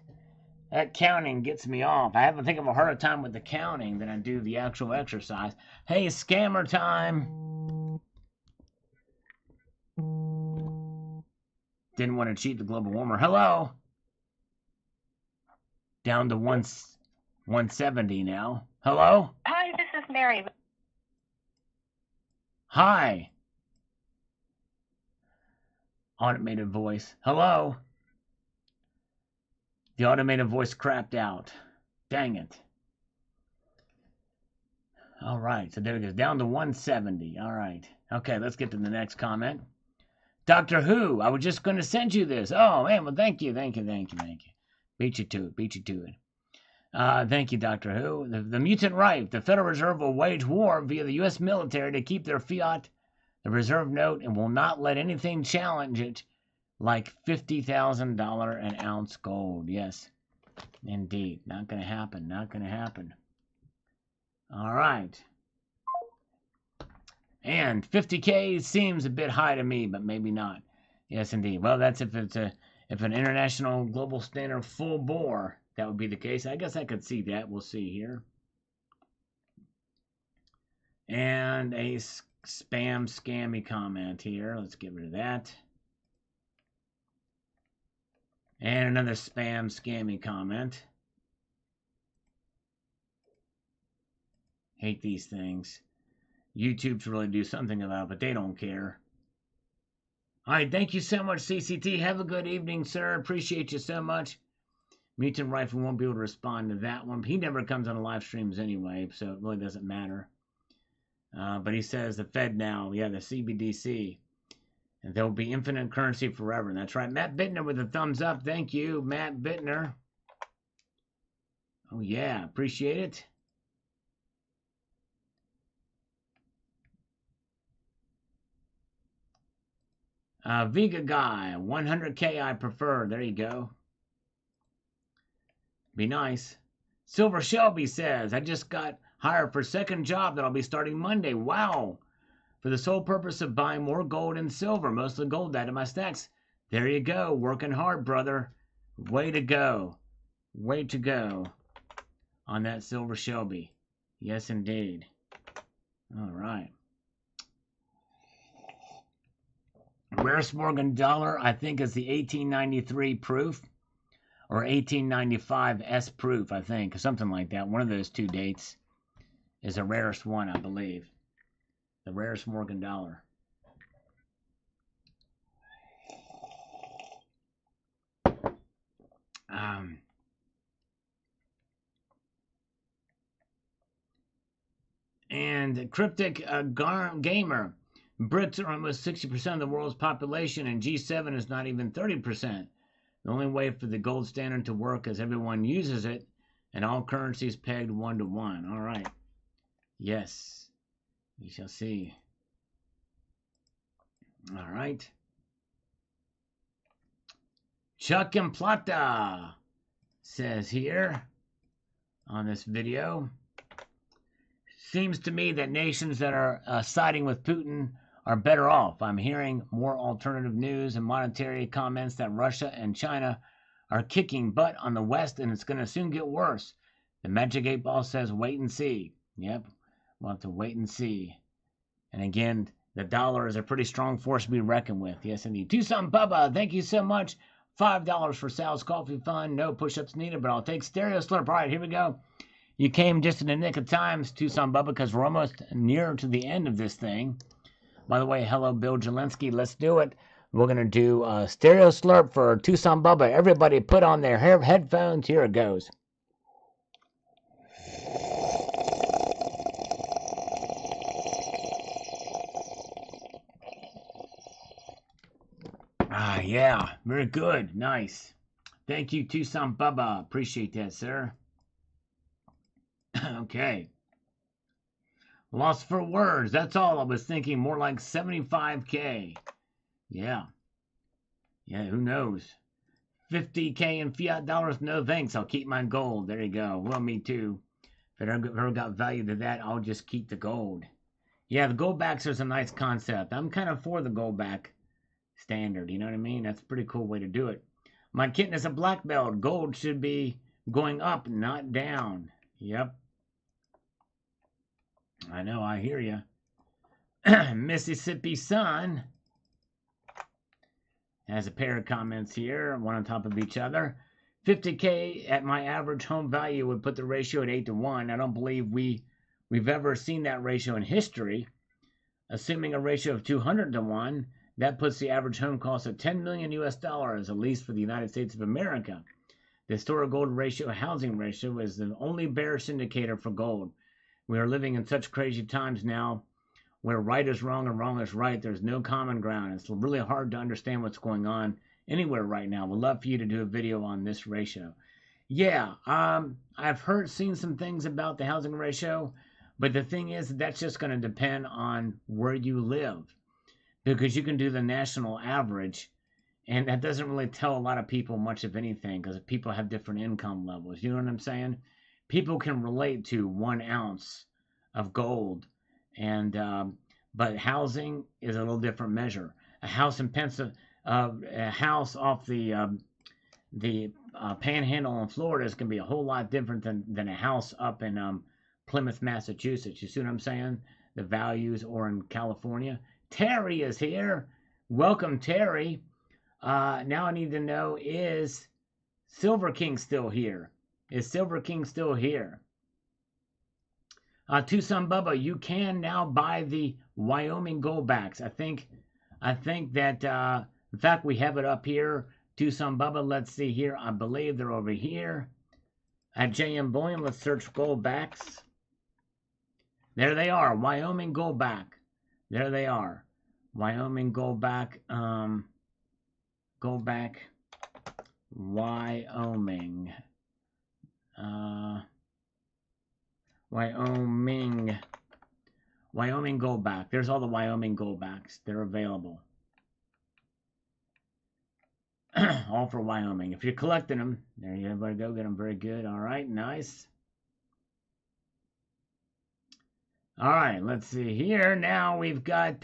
That counting gets me off. I have a harder time with the counting than I do the actual exercise. Hey, scammer time. Didn't want to cheat the global warmer. Hello. Down to 170 now. Hello. Hi, this is Mary. Hi. Automated voice. Hello. The automated voice crapped out. Dang it. All right, so there it goes. Down to 170. All right. Okay, let's get to the next comment. Doctor Who, I was just going to send you this. Oh, man, well, thank you. Beat you to it. Thank you, Doctor Who. The mutant right. The Federal Reserve will wage war via the U.S. military to keep their fiat, the reserve note, and will not let anything challenge it like $50,000 an ounce gold. Yes, indeed. Not going to happen. All right. And 50K seems a bit high to me, but maybe not. Yes, indeed. Well, that's if an international global standard full bore, that would be the case. I guess I could see that. We'll see here. And a scammy comment here. Let's get rid of that. And another scammy comment. Hate these things. YouTube should really do something about it, but they don't care. All right, thank you so much, CCT. Have a good evening, sir. Appreciate you so much. Mutant Rifle won't be able to respond to that one. He never comes on the live streams anyway, so it really doesn't matter. But he says the Fed now, yeah, the CBDC. And there will be infinite currency forever. And that's right. Matt Bittner with a thumbs up. Thank you, Matt Bittner. Oh, yeah. Appreciate it. Vega Guy, 100K I prefer. There you go. Be nice. Silver Shelby says, I just got hired for a second job that I'll be starting Monday. Wow. For the sole purpose of buying more gold and silver. Most of the gold out of my stacks. There you go. Working hard, brother. Way to go. Way to go on that Silver Shelby. Yes, indeed. All right. Rarest Morgan dollar, I think, is the 1893 proof or 1895 S proof, I think. Something like that. One of those two dates is the rarest one, I believe. The rarest Morgan dollar. And Cryptic Gamer. BRICS are almost 60% of the world's population, and G7 is not even 30%. The only way for the gold standard to work is everyone uses it, and all currencies pegged 1 to 1. All right. Yes. We shall see. All right. Chuck and Plata says here on this video, seems to me that nations that are siding with Putin are better off. I'm hearing more alternative news and monetary comments that Russia and China are kicking butt on the West, and it's going to soon get worse. The Magic 8 Ball says wait and see. Yep, we'll have to wait and see. And again, the dollar is a pretty strong force to be reckoned with. Yes, indeed. Tucson Bubba, thank you so much. $5 for Sal's Coffee Fund. No push-ups needed, but I'll take Stereo Slurp. All right, here we go. You came just in the nick of time, Tucson Bubba, because we're almost near to the end of this thing. By the way, hello, Bill Jelensky. Let's do it. We're going to do Stereo Slurp for Tucson Bubba. Everybody put on their headphones. Here it goes. Ah, yeah. Very good. Nice. Thank you, Tucson Bubba. Appreciate that, sir. Okay. Lost for words. That's all I was thinking. More like 75K. Yeah. Yeah, who knows? 50K in fiat dollars? No thanks. I'll keep my gold. There you go. Well, me too. If I ever got value to that, I'll just keep the gold. Yeah, the gold backs is a nice concept. I'm kind of for the gold back standard. You know what I mean? That's a pretty cool way to do it. My kitten is a black belt. Gold should be going up, not down. Yep. I know, I hear you. Mississippi Sun has a pair of comments here, one on top of each other. 50K at my average home value would put the ratio at 8 to 1. I don't believe we've ever seen that ratio in history. Assuming a ratio of 200 to 1, that puts the average home cost at 10 million US dollars, at least for the United States of America. The historic gold ratio housing ratio is the only bearish indicator for gold. We are living in such crazy times now where right is wrong and wrong is right. There's no common ground. It's really hard to understand what's going on anywhere right now. We'd love for you to do a video on this ratio. Yeah, I've seen some things about the housing ratio, but the thing is that's just going to depend on where you live, because you can do the national average, and that doesn't really tell a lot of people much of anything, because people have different income levels. You know what I'm saying? People can relate to 1 ounce of gold, and but housing is a little different measure. A house in a house off the Panhandle in Florida is going to be a whole lot different than a house up in Plymouth, Massachusetts. You see what I'm saying? The values, or in California. Terry is here. Welcome, Terry. Now I need to know, is Silver King still here? Is Silver King still here? Tucson Bubba, you can now buy the Wyoming Goldbacks. I think that, in fact, we have it up here. Tucson Bubba, let's see here. I believe they're over here. At JM Bullion, let's search Goldbacks. There they are, Wyoming Goldback. There they are. Wyoming Goldback, Goldback, Wyoming. Wyoming Goldback. There's all the Wyoming Goldbacks. They're available. All for Wyoming. If you're collecting them, there you go. Get them. Very good. All right, nice. All right, let's see here. Now we've got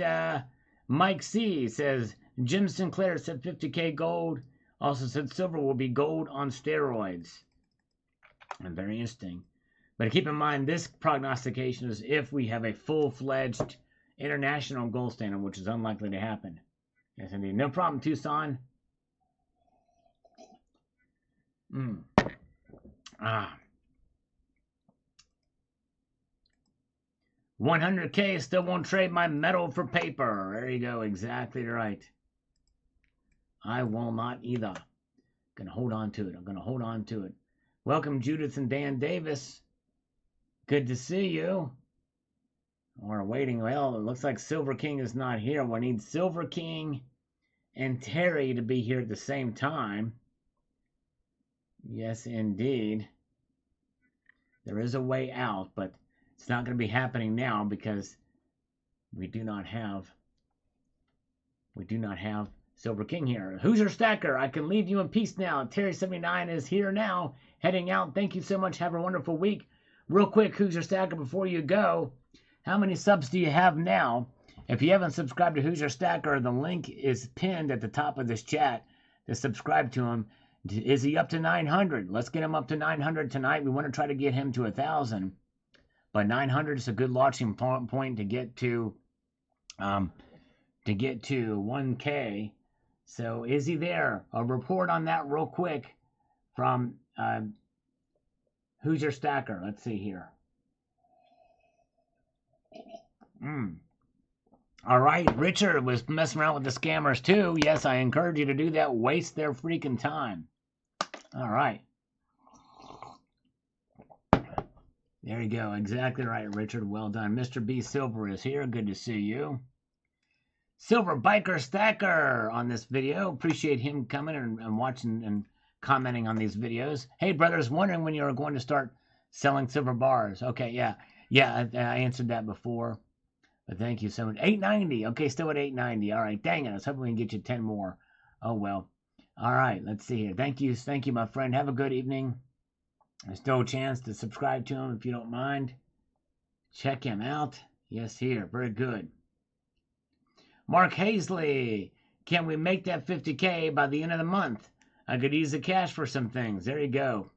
Mike C. says, Jim Sinclair said 50K gold. Also said silver will be gold on steroids. And very interesting. But keep in mind, this prognostication is if we have a full-fledged international gold standard, which is unlikely to happen. Yes, indeed. No problem, Tucson. 100K, still won't trade my metal for paper. There you go. Exactly right. I will not either. Gonna hold on to it. I'm gonna hold on to it. Welcome, Judith and Dan Davis. Good to see you. We're waiting. Well, it looks like Silver King is not here. We need Silver King and Terry to be here at the same time. Yes, indeed. There is a way out, but it's not going to be happening now because we do not have Silver King here. Hoosier Stacker, I can leave you in peace now. Terry79 is here now, heading out. Thank you so much. Have a wonderful week. Real quick, Hoosier Stacker, before you go, how many subs do you have now? If you haven't subscribed to Hoosier Stacker, the link is pinned at the top of this chat to subscribe to him. Is he up to 900? Let's get him up to 900 tonight. We want to try to get him to 1,000. But 900 is a good launching point to get to 1K. So is he there? A report on that real quick from Hoosier Stacker. Let's see here. All right, Richard was messing around with the scammers too. Yes, I encourage you to do that. Waste their freaking time. All right. There you go. Exactly right, Richard. Well done. Mr. B Silver is here. Good to see you. Silver Biker Stacker on this video. Appreciate him coming and watching and commenting on these videos. Hey, brothers, wondering when you're going to start selling silver bars. Okay, yeah. Yeah, I answered that before. But thank you so much. 890. Okay, still at 890. All right, dang it. I was hoping we can get you 10 more. Oh, well. All right, let's see here. Thank you, my friend. Have a good evening. There's still a chance to subscribe to him if you don't mind. Check him out. Yes, here. Very good. Mark Hazley. Can we make that 50K by the end of the month? I could use the cash for some things. There you go.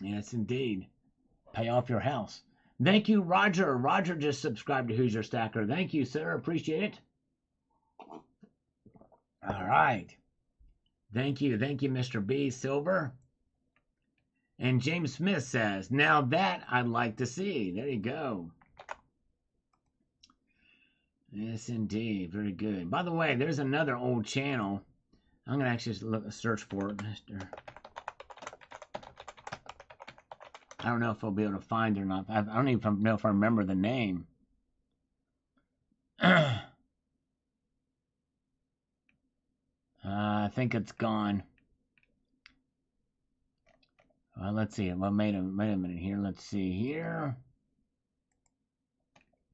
Yes, indeed. Pay off your house. Thank you, Roger. Roger just subscribed to Hoosier Stacker. Thank you, sir. Appreciate it. All right. Thank you, Mr. B. Silver. And James Smith says, now that I'd like to see. There you go. Yes, indeed. Very good. By the way, there's another old channel. I'm going to actually search for it, Mr. I don't know if I'll be able to find it or not. I don't even know if I remember the name. I think it's gone. Well, let's see. Well, wait a minute here. Let's see here.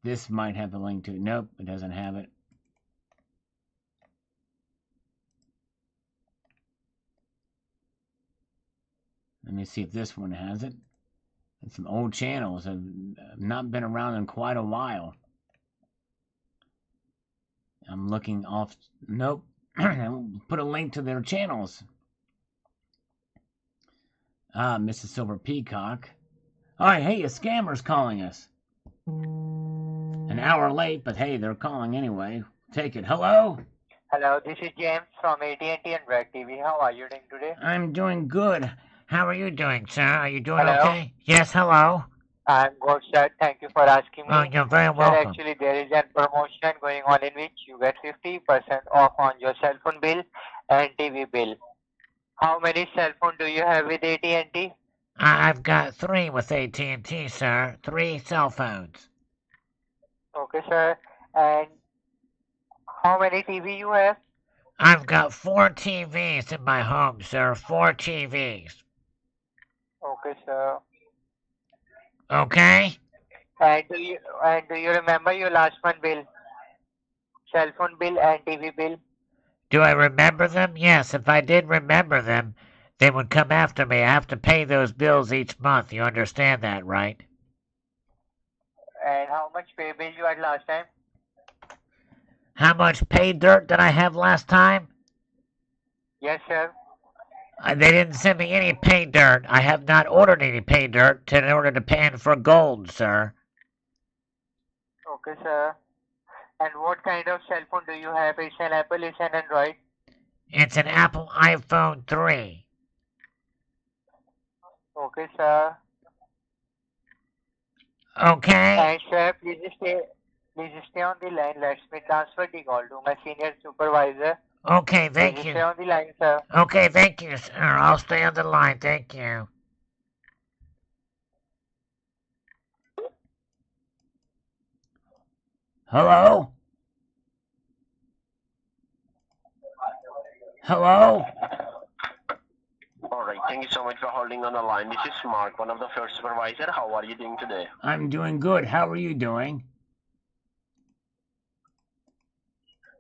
This might have a link to it. Nope, it doesn't have it. Let me see if this one has it. It's some old channels have not been around in quite a while. I'm looking off. Nope. Put a link to their channels. Mrs. Silver Peacock. All right, hey, a scammer's calling us. An hour late, but hey, they're calling anyway. Take it. Hello? Hello, this is James from AT&T and Bragg TV. How are you doing today? I'm doing good. How are you doing, sir? Are you doing Hello? okay? Yes, hello. I'm good, sir. Thank you for asking me. Oh, you're very Sir, welcome. actually, there is a promotion going on in which you get 50% off on your cell phone bill and TV bill. How many cell phone do you have with AT&T? I've got 3 with AT&T, sir. 3 cell phones. Okay, sir. And how many TV you have? I've got 4 TVs in my home, sir. 4 TVs. Okay, sir. Okay? And do you remember your last month bill? Cell phone bill and TV bill? Do I remember them? Yes, if I did remember them, they would come after me. I have to pay those bills each month. You understand that, right? And how much pay bill you had last time? How much pay dirt did I have last time? Yes, sir. They didn't send me any pay dirt. I have not ordered any pay dirt in order to pay for gold, sir. Okay, sir. And what kind of cell phone do you have? It's an Apple, it's an Android? It's an Apple iPhone 3. Okay, sir. Okay? And sir, please stay on the line. Let me transfer the call to my senior supervisor. Okay, thank Please you. stay on the line, sir. Okay, thank you, sir. I'll stay on the line. Thank you. Hello? Hello? All right. Thank you so much for holding on the line. This is Mark, one of the floor supervisor. How are you doing today? I'm doing good. How are you doing?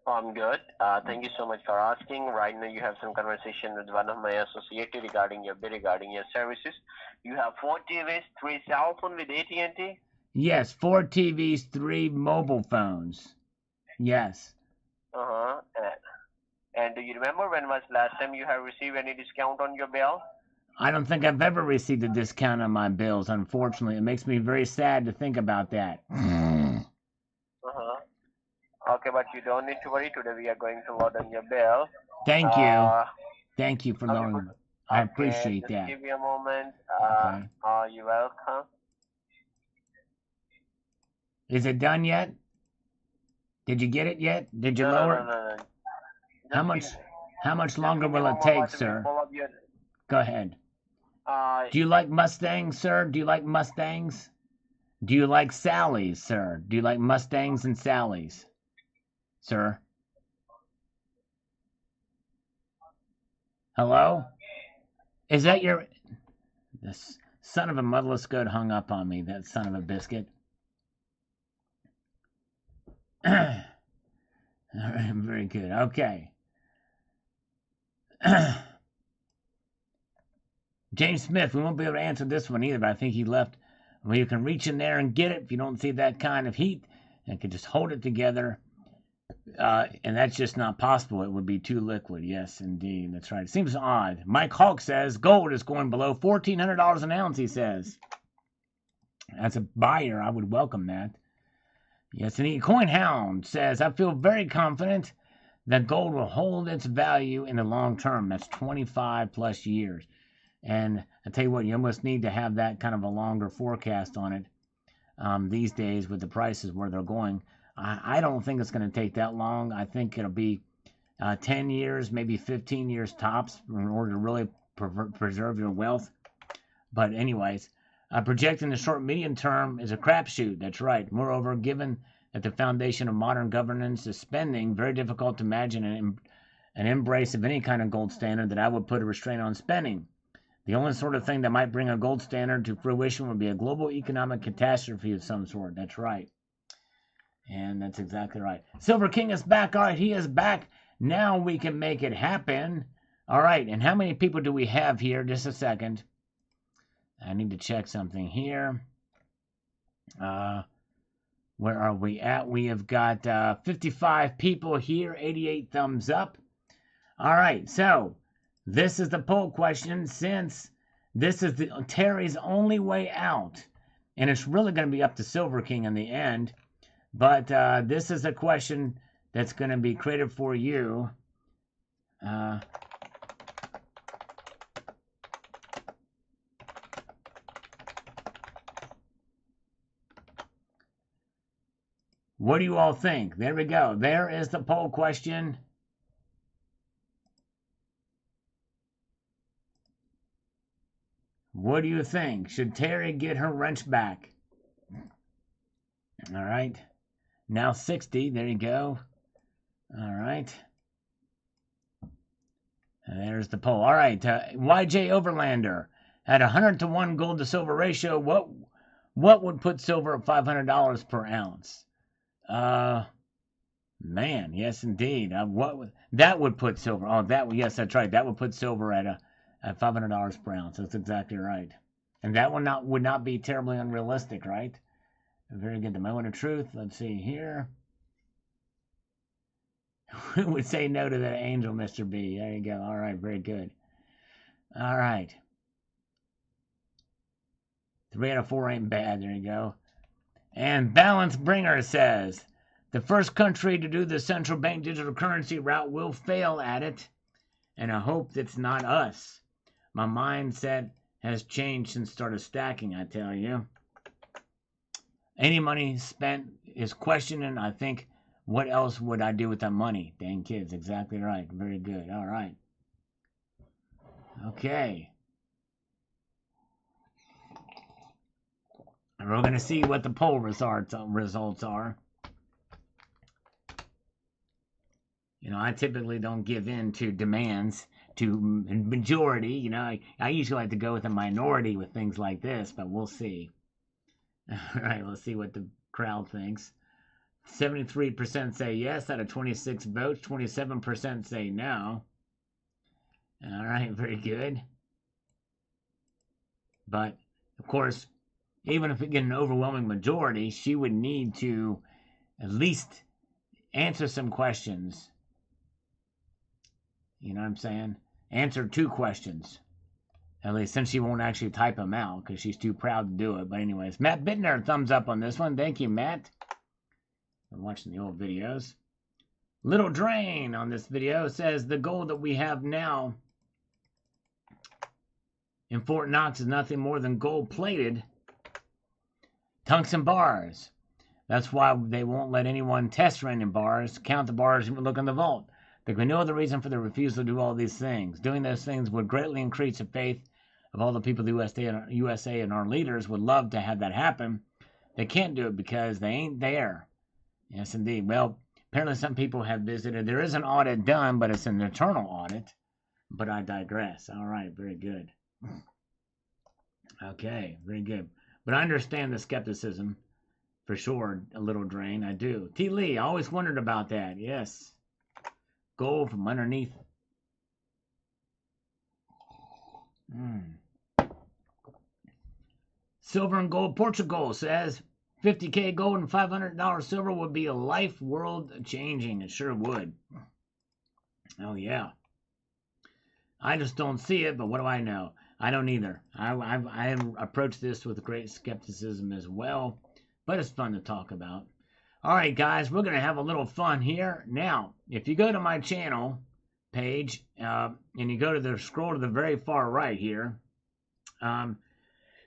I'm good. Thank you so much for asking. Right now, you have some conversation with one of my associates regarding your services. You have 4 TVs, 3 cell phone with AT&T. Yes, 4 TVs, 3 mobile phones. Yes. Uh-huh. And do you remember when was last time you have received any discount on your bill? I don't think I've ever received a discount on my bills, unfortunately. It makes me very sad to think about that. Uh-huh. Okay, but you don't need to worry. Today we are going to load on your bill. Thank you. Thank you for Okay, lowering. I appreciate just that. give me a moment. Okay. You're welcome. Is it done yet? Did you get it yet? Did you lower it? No. How much longer will it take, sir? Go ahead. Do you like Mustangs, sir? Do you like Mustangs? Do you like Sallies, sir? Do you like Mustangs and Sallies, sir? Hello? Is that your... This son of a motherless goat hung up on me, that son of a biscuit. All right, very good. Okay. James Smith, we won't be able to answer this one either, but I think he left. Well, you can reach in there and get it if you don't see that kind of heat, and can just hold it together. And that's just not possible. It would be too liquid. Yes, indeed. That's right. It seems odd. Mike Hawk says gold is going below $1,400 an ounce, he says. As a buyer, I would welcome that. Yes, and Coin Hound says, I feel very confident that gold will hold its value in the long term. That's 25 plus years. And I tell you what, you almost need to have that kind of a longer forecast on it these days with the prices where they're going. I don't think it's going to take that long. I think it'll be 10 years, maybe 15 years tops in order to really preserve your wealth. But anyways, projecting the short medium term is a crapshoot. That's right. Moreover, given that the foundation of modern governance is spending, very difficult to imagine an embrace of any kind of gold standard that I would put a restraint on spending. The only sort of thing that might bring a gold standard to fruition would be a global economic catastrophe of some sort. That's right. And that's exactly right. Silver King is back. All right, he is back. Now we can make it happen. All right, and how many people do we have here? Just a second. I need to check something here. Where are we at? We have got 55 people here, 88 thumbs up. All right, so this is the poll question, since this is Terry's only way out, and it's really going to be up to Silver King in the end. But this is a question that's going to be created for you. What do you all think? There we go. There is the poll question. What do you think? Should Terry get her wrench back? All right. Now 60. There you go. All right. And there's the poll. All right. YJ Overlander. At 100-to-1 gold to silver ratio, what would put silver at $500 per ounce? Man, yes indeed. That would put silver? Oh, yes, that's right. That would put silver at $500 per ounce. That's exactly right. And that would not be terribly unrealistic, right? Very good. The moment of truth. Let's see here. Who would say no to that angel, Mr. B? There you go. All right, very good. All right. 3 out of 4 ain't bad. There you go. And Balance Bringer says, the first country to do the central bank digital currency route will fail at it, and I hope that's not us. My mindset has changed since started stacking, I tell you. Any money spent is questioning. I think, what else would I do with that money? Dang kids, exactly right. Very good. All right. Okay. And we're going to see what the poll results are. You know, I typically don't give in to demands, to majority. You know, I usually like to go with a minority with things like this, but we'll see. All right, let's see what the crowd thinks. 73% say yes out of 26 votes. 27% say no. All right, very good. But, of course, even if we get an overwhelming majority, she would need to at least answer some questions. You know what I'm saying? Answer 2 questions. At least, since she won't actually type them out because she's too proud to do it. But anyways, Matt Bittner, thumbs up on this one. Thank you, Matt. I'm watching the old videos. Little Drain on this video says the gold that we have now in Fort Knox is nothing more than gold-plated tungsten bars. That's why they won't let anyone test random bars, count the bars, and look in the vault. There can be no other reason for the refusal to do all these things. Doing those things would greatly increase the faith of all the people of the USA and our leaders would love to have that happen. They can't do it because they ain't there. Yes, indeed. Well, apparently some people have visited. There is an audit done, but it's an internal audit. But I digress. All right, very good. Okay, very good. But I understand the skepticism, for sure, a little drain. I do. T. Lee, I always wondered about that. Yes. Gold from underneath. Silver and Gold Portugal says $50K gold and $500 silver would be a life world changing. It sure would. Oh, yeah. I just don't see it, but what do I know? I don't either. I approach this with great skepticism as well, but it's fun to talk about. All right, guys, we're going to have a little fun here. Now, if you go to my channel page and you go to the scroll to the very far right here,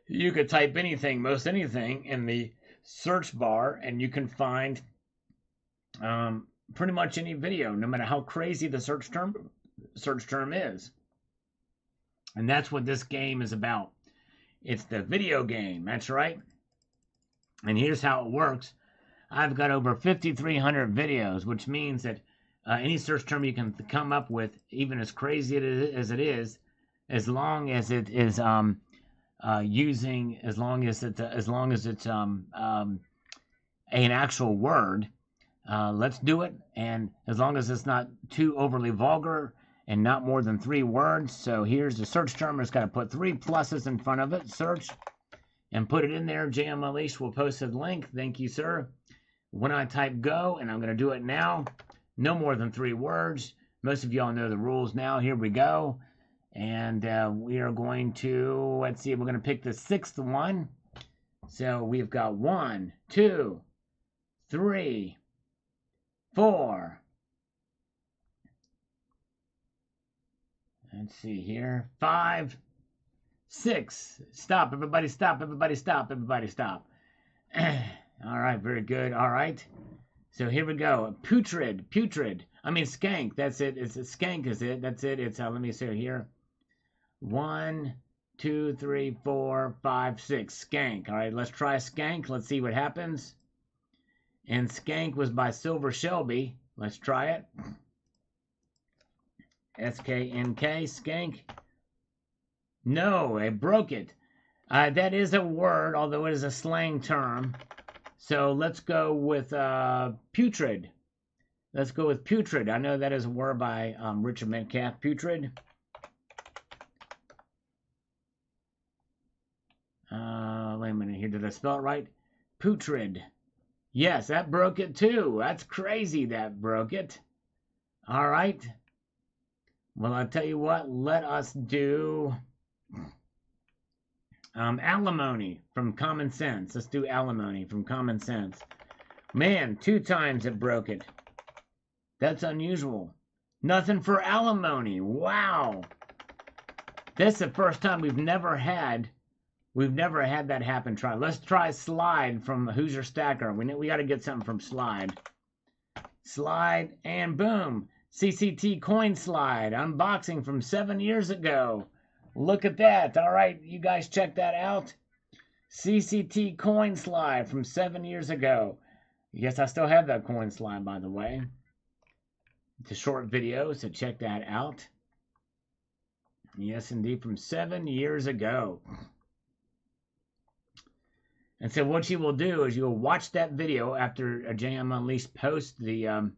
you could type anything, most anything, in the search bar, and you can find pretty much any video, no matter how crazy the search term is. And that's what this game is about. It's the video game. That's right. And here's how it works. I've got over 5,300 videos, which means that any search term you can come up with, even as crazy as it is, as long as it is an actual word, let's do it. And as long as it's not too overly vulgar and not more than 3 words. So here's the search term. It's got to put 3 pluses in front of it. Search and put it in there. JM Alish will post a link. Thank you, sir. When I type go, and I'm going to do it now, no more than 3 words. Most of y'all know the rules now. Here we go. And we are going to, let's see, we're going to pick the 6th one. So we've got 1, 2, 3, 4. Let's see here. 5, 6. Stop. Everybody stop. Everybody stop. Everybody stop. All right. Very good. All right. So here we go. Putrid. Putrid. I mean, skank. That's it. It's a skank is it. That's it. It's, let me see here. 1, 2, 3, 4, 5, 6. Skank. All right. Let's try skank. Let's see what happens. And skank was by Silver Shelby. Let's try it. SKNK, skank. No, I broke it. That is a word, although it is a slang term. So let's go with putrid. Let's go with putrid. I know that is a word by Richard Metcalf. Putrid. Wait a minute here. Did I spell it right? Putrid. Yes, that broke it too. That's crazy that broke it. All right. Well, I'll tell you what, let us do alimony from Common Sense. Let's do alimony from Common Sense. Man, 2 times it broke it. That's unusual. Nothing for alimony. Wow. This is the first time we've never had that happen. Let's try slide from Who's Your Stacker. We got to get something from slide. Slide, and boom. CCT coin slide unboxing from 7 years ago. Look at that. All right, you guys check that out. CCT coin slide from 7 years ago. Yes, I still have that coin slide, by the way. It's a short video, so check that out. Yes, indeed, from 7 years ago. And so what you will do is you'll watch that video after JM Unleashed post the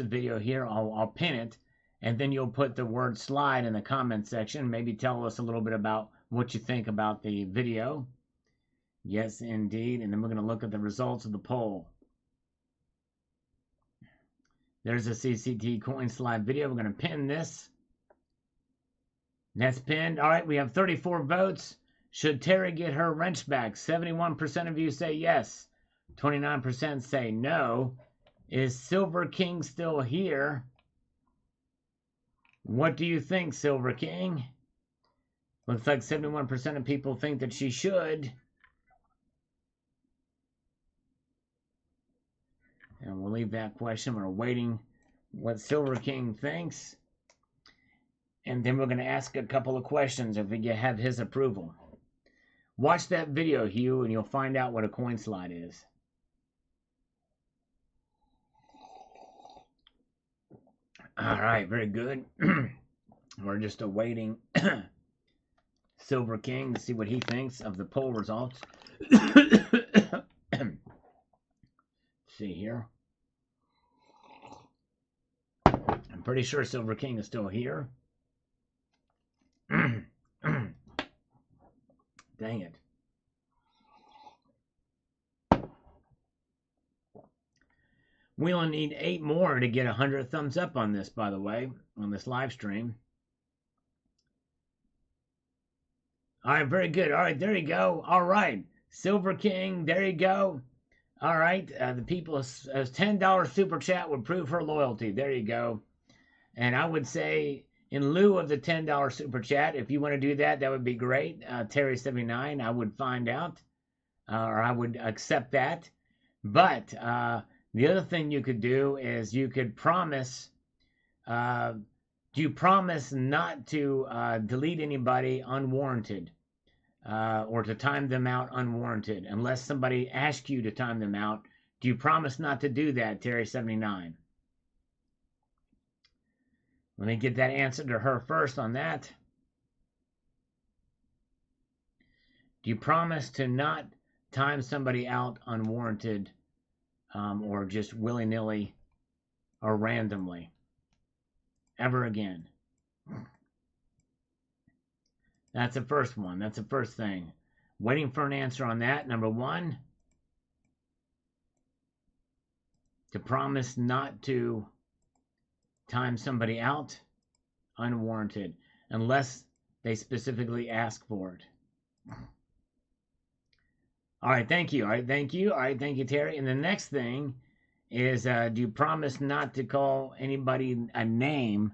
video here. I'll pin it, and then you'll put the word slide in the comment section. Maybe tell us a little bit about what you think about the video. Yes, indeed. And then we're going to look at the results of the poll. There's a CCT coin slide video. We're going to pin this. That's pinned. All right, we have 34 votes. Should Terry get her wrench back? 71% of you say yes. 29% say no. Is Silver King still here? What do you think, Silver King? Looks like 71% of people think that she should. And we'll leave that question. We're waiting what Silver King thinks. And then we're going to ask a couple of questions if we have his approval. Watch that video, Hugh, and you'll find out what a coin slide is. All right, very good. We're just awaiting Silver King to see what he thinks of the poll results. See here. I'm pretty sure Silver King is still here. Dang it. We only need 8 more to get 100 thumbs up on this, by the way, on this live stream. All right, very good. All right, there you go. All right, Silver King, there you go. All right, the people, a $10 super chat would prove her loyalty. There you go. And I would say, in lieu of the $10 super chat, if you want to do that, that would be great. Terry79, I would find out, or I would accept that. But the other thing you could do is you could promise, do you promise not to delete anybody unwarranted or to time them out unwarranted unless somebody asks you to time them out? Do you promise not to do that, Terry79? Let me get that answer to her first on that. Do you promise to not time somebody out unwarranted or just willy-nilly or randomly ever again? That's the first one. That's the first thing. Waiting for an answer on that. Number 1, to promise not to time somebody out unwarranted unless they specifically ask for it. All right, thank you. All right, thank you. All right, thank you, Terry. And the next thing is, do you promise not to call anybody a name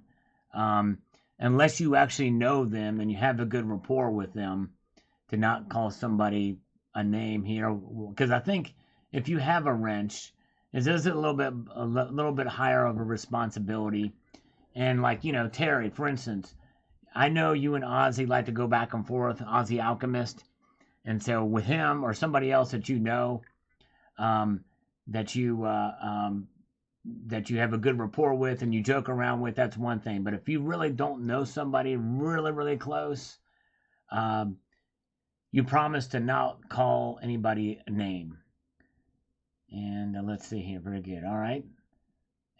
unless you actually know them and you have a good rapport with them, to not call somebody a name here? Because I think if you have a wrench, is a little bit higher of a responsibility. And like, you know, Terry, for instance, I know you and Ozzy like to go back and forth, Ozzy Alchemist. And so with him or somebody else that you know, that you have a good rapport with and you joke around with, that's one thing. But if you really don't know somebody really, really close, you promise to not call anybody a name. And let's see here. Very good. All right.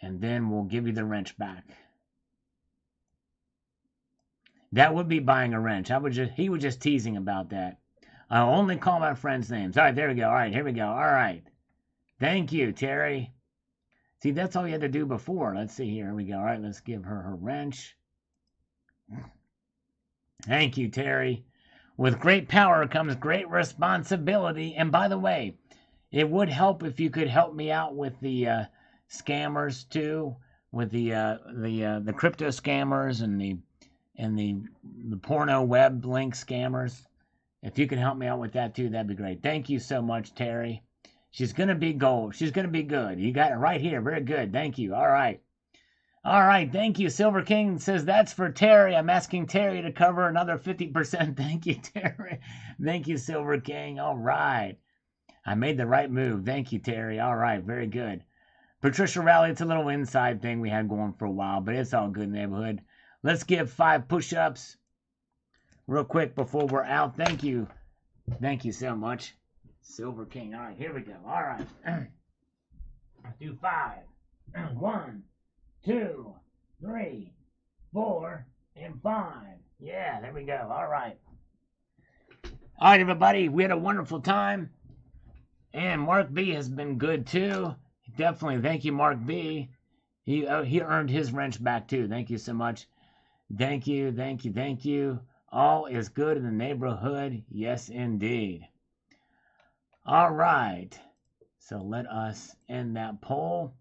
And then we'll give you the wrench back. That would be buying a wrench. He was just teasing about that. I'll only call my friends' names. All right, there we go. All right, here we go. All right. Thank you, Terry. See, that's all you had to do before. Let's see here. Here we go. All right, let's give her her wrench. Thank you, Terry. With great power comes great responsibility. And by the way, it would help if you could help me out with the scammers too, with the crypto scammers and the porno web link scammers. If you can help me out with that too, that'd be great. Thank you so much, Terry. She's going to be gold. She's going to be good. You got it right here. Very good. Thank you. All right. All right. Thank you. Silver King says that's for Terry. I'm asking Terry to cover another 50%. Thank you, Terry. Thank you, Silver King. All right. I made the right move. Thank you, Terry. All right. Very good. Patricia Rally, it's a little inside thing we had going for a while, but it's all good neighborhood. Let's give 5 push-ups real quick before we're out. Thank you. Thank you so much. Silver King. All right, here we go. All right. Let's do 5. 1, 2, 3, 4, and 5. Yeah, there we go. All right. All right, everybody. We had a wonderful time. And Mark B has been good, too. Definitely. Thank you, Mark B. He earned his wrench back, too. Thank you so much. Thank you, thank you, thank you. All is good in the neighborhood. Yes, indeed. All right. So let us end that poll.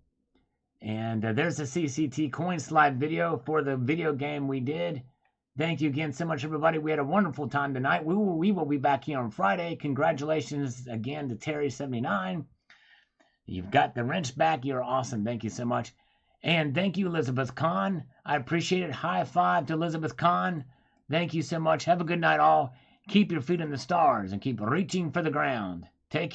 And there's the CCT coin slide video for the video game we did. Thank you again so much, everybody. We had a wonderful time tonight. We will be back here on Friday. Congratulations again to Terry79. You've got the wrench back. You're awesome. Thank you so much. And thank you, Elizabeth Kahn. I appreciate it. High five to Elizabeth Kahn. Thank you so much. Have a good night, all. Keep your feet in the stars and keep reaching for the ground.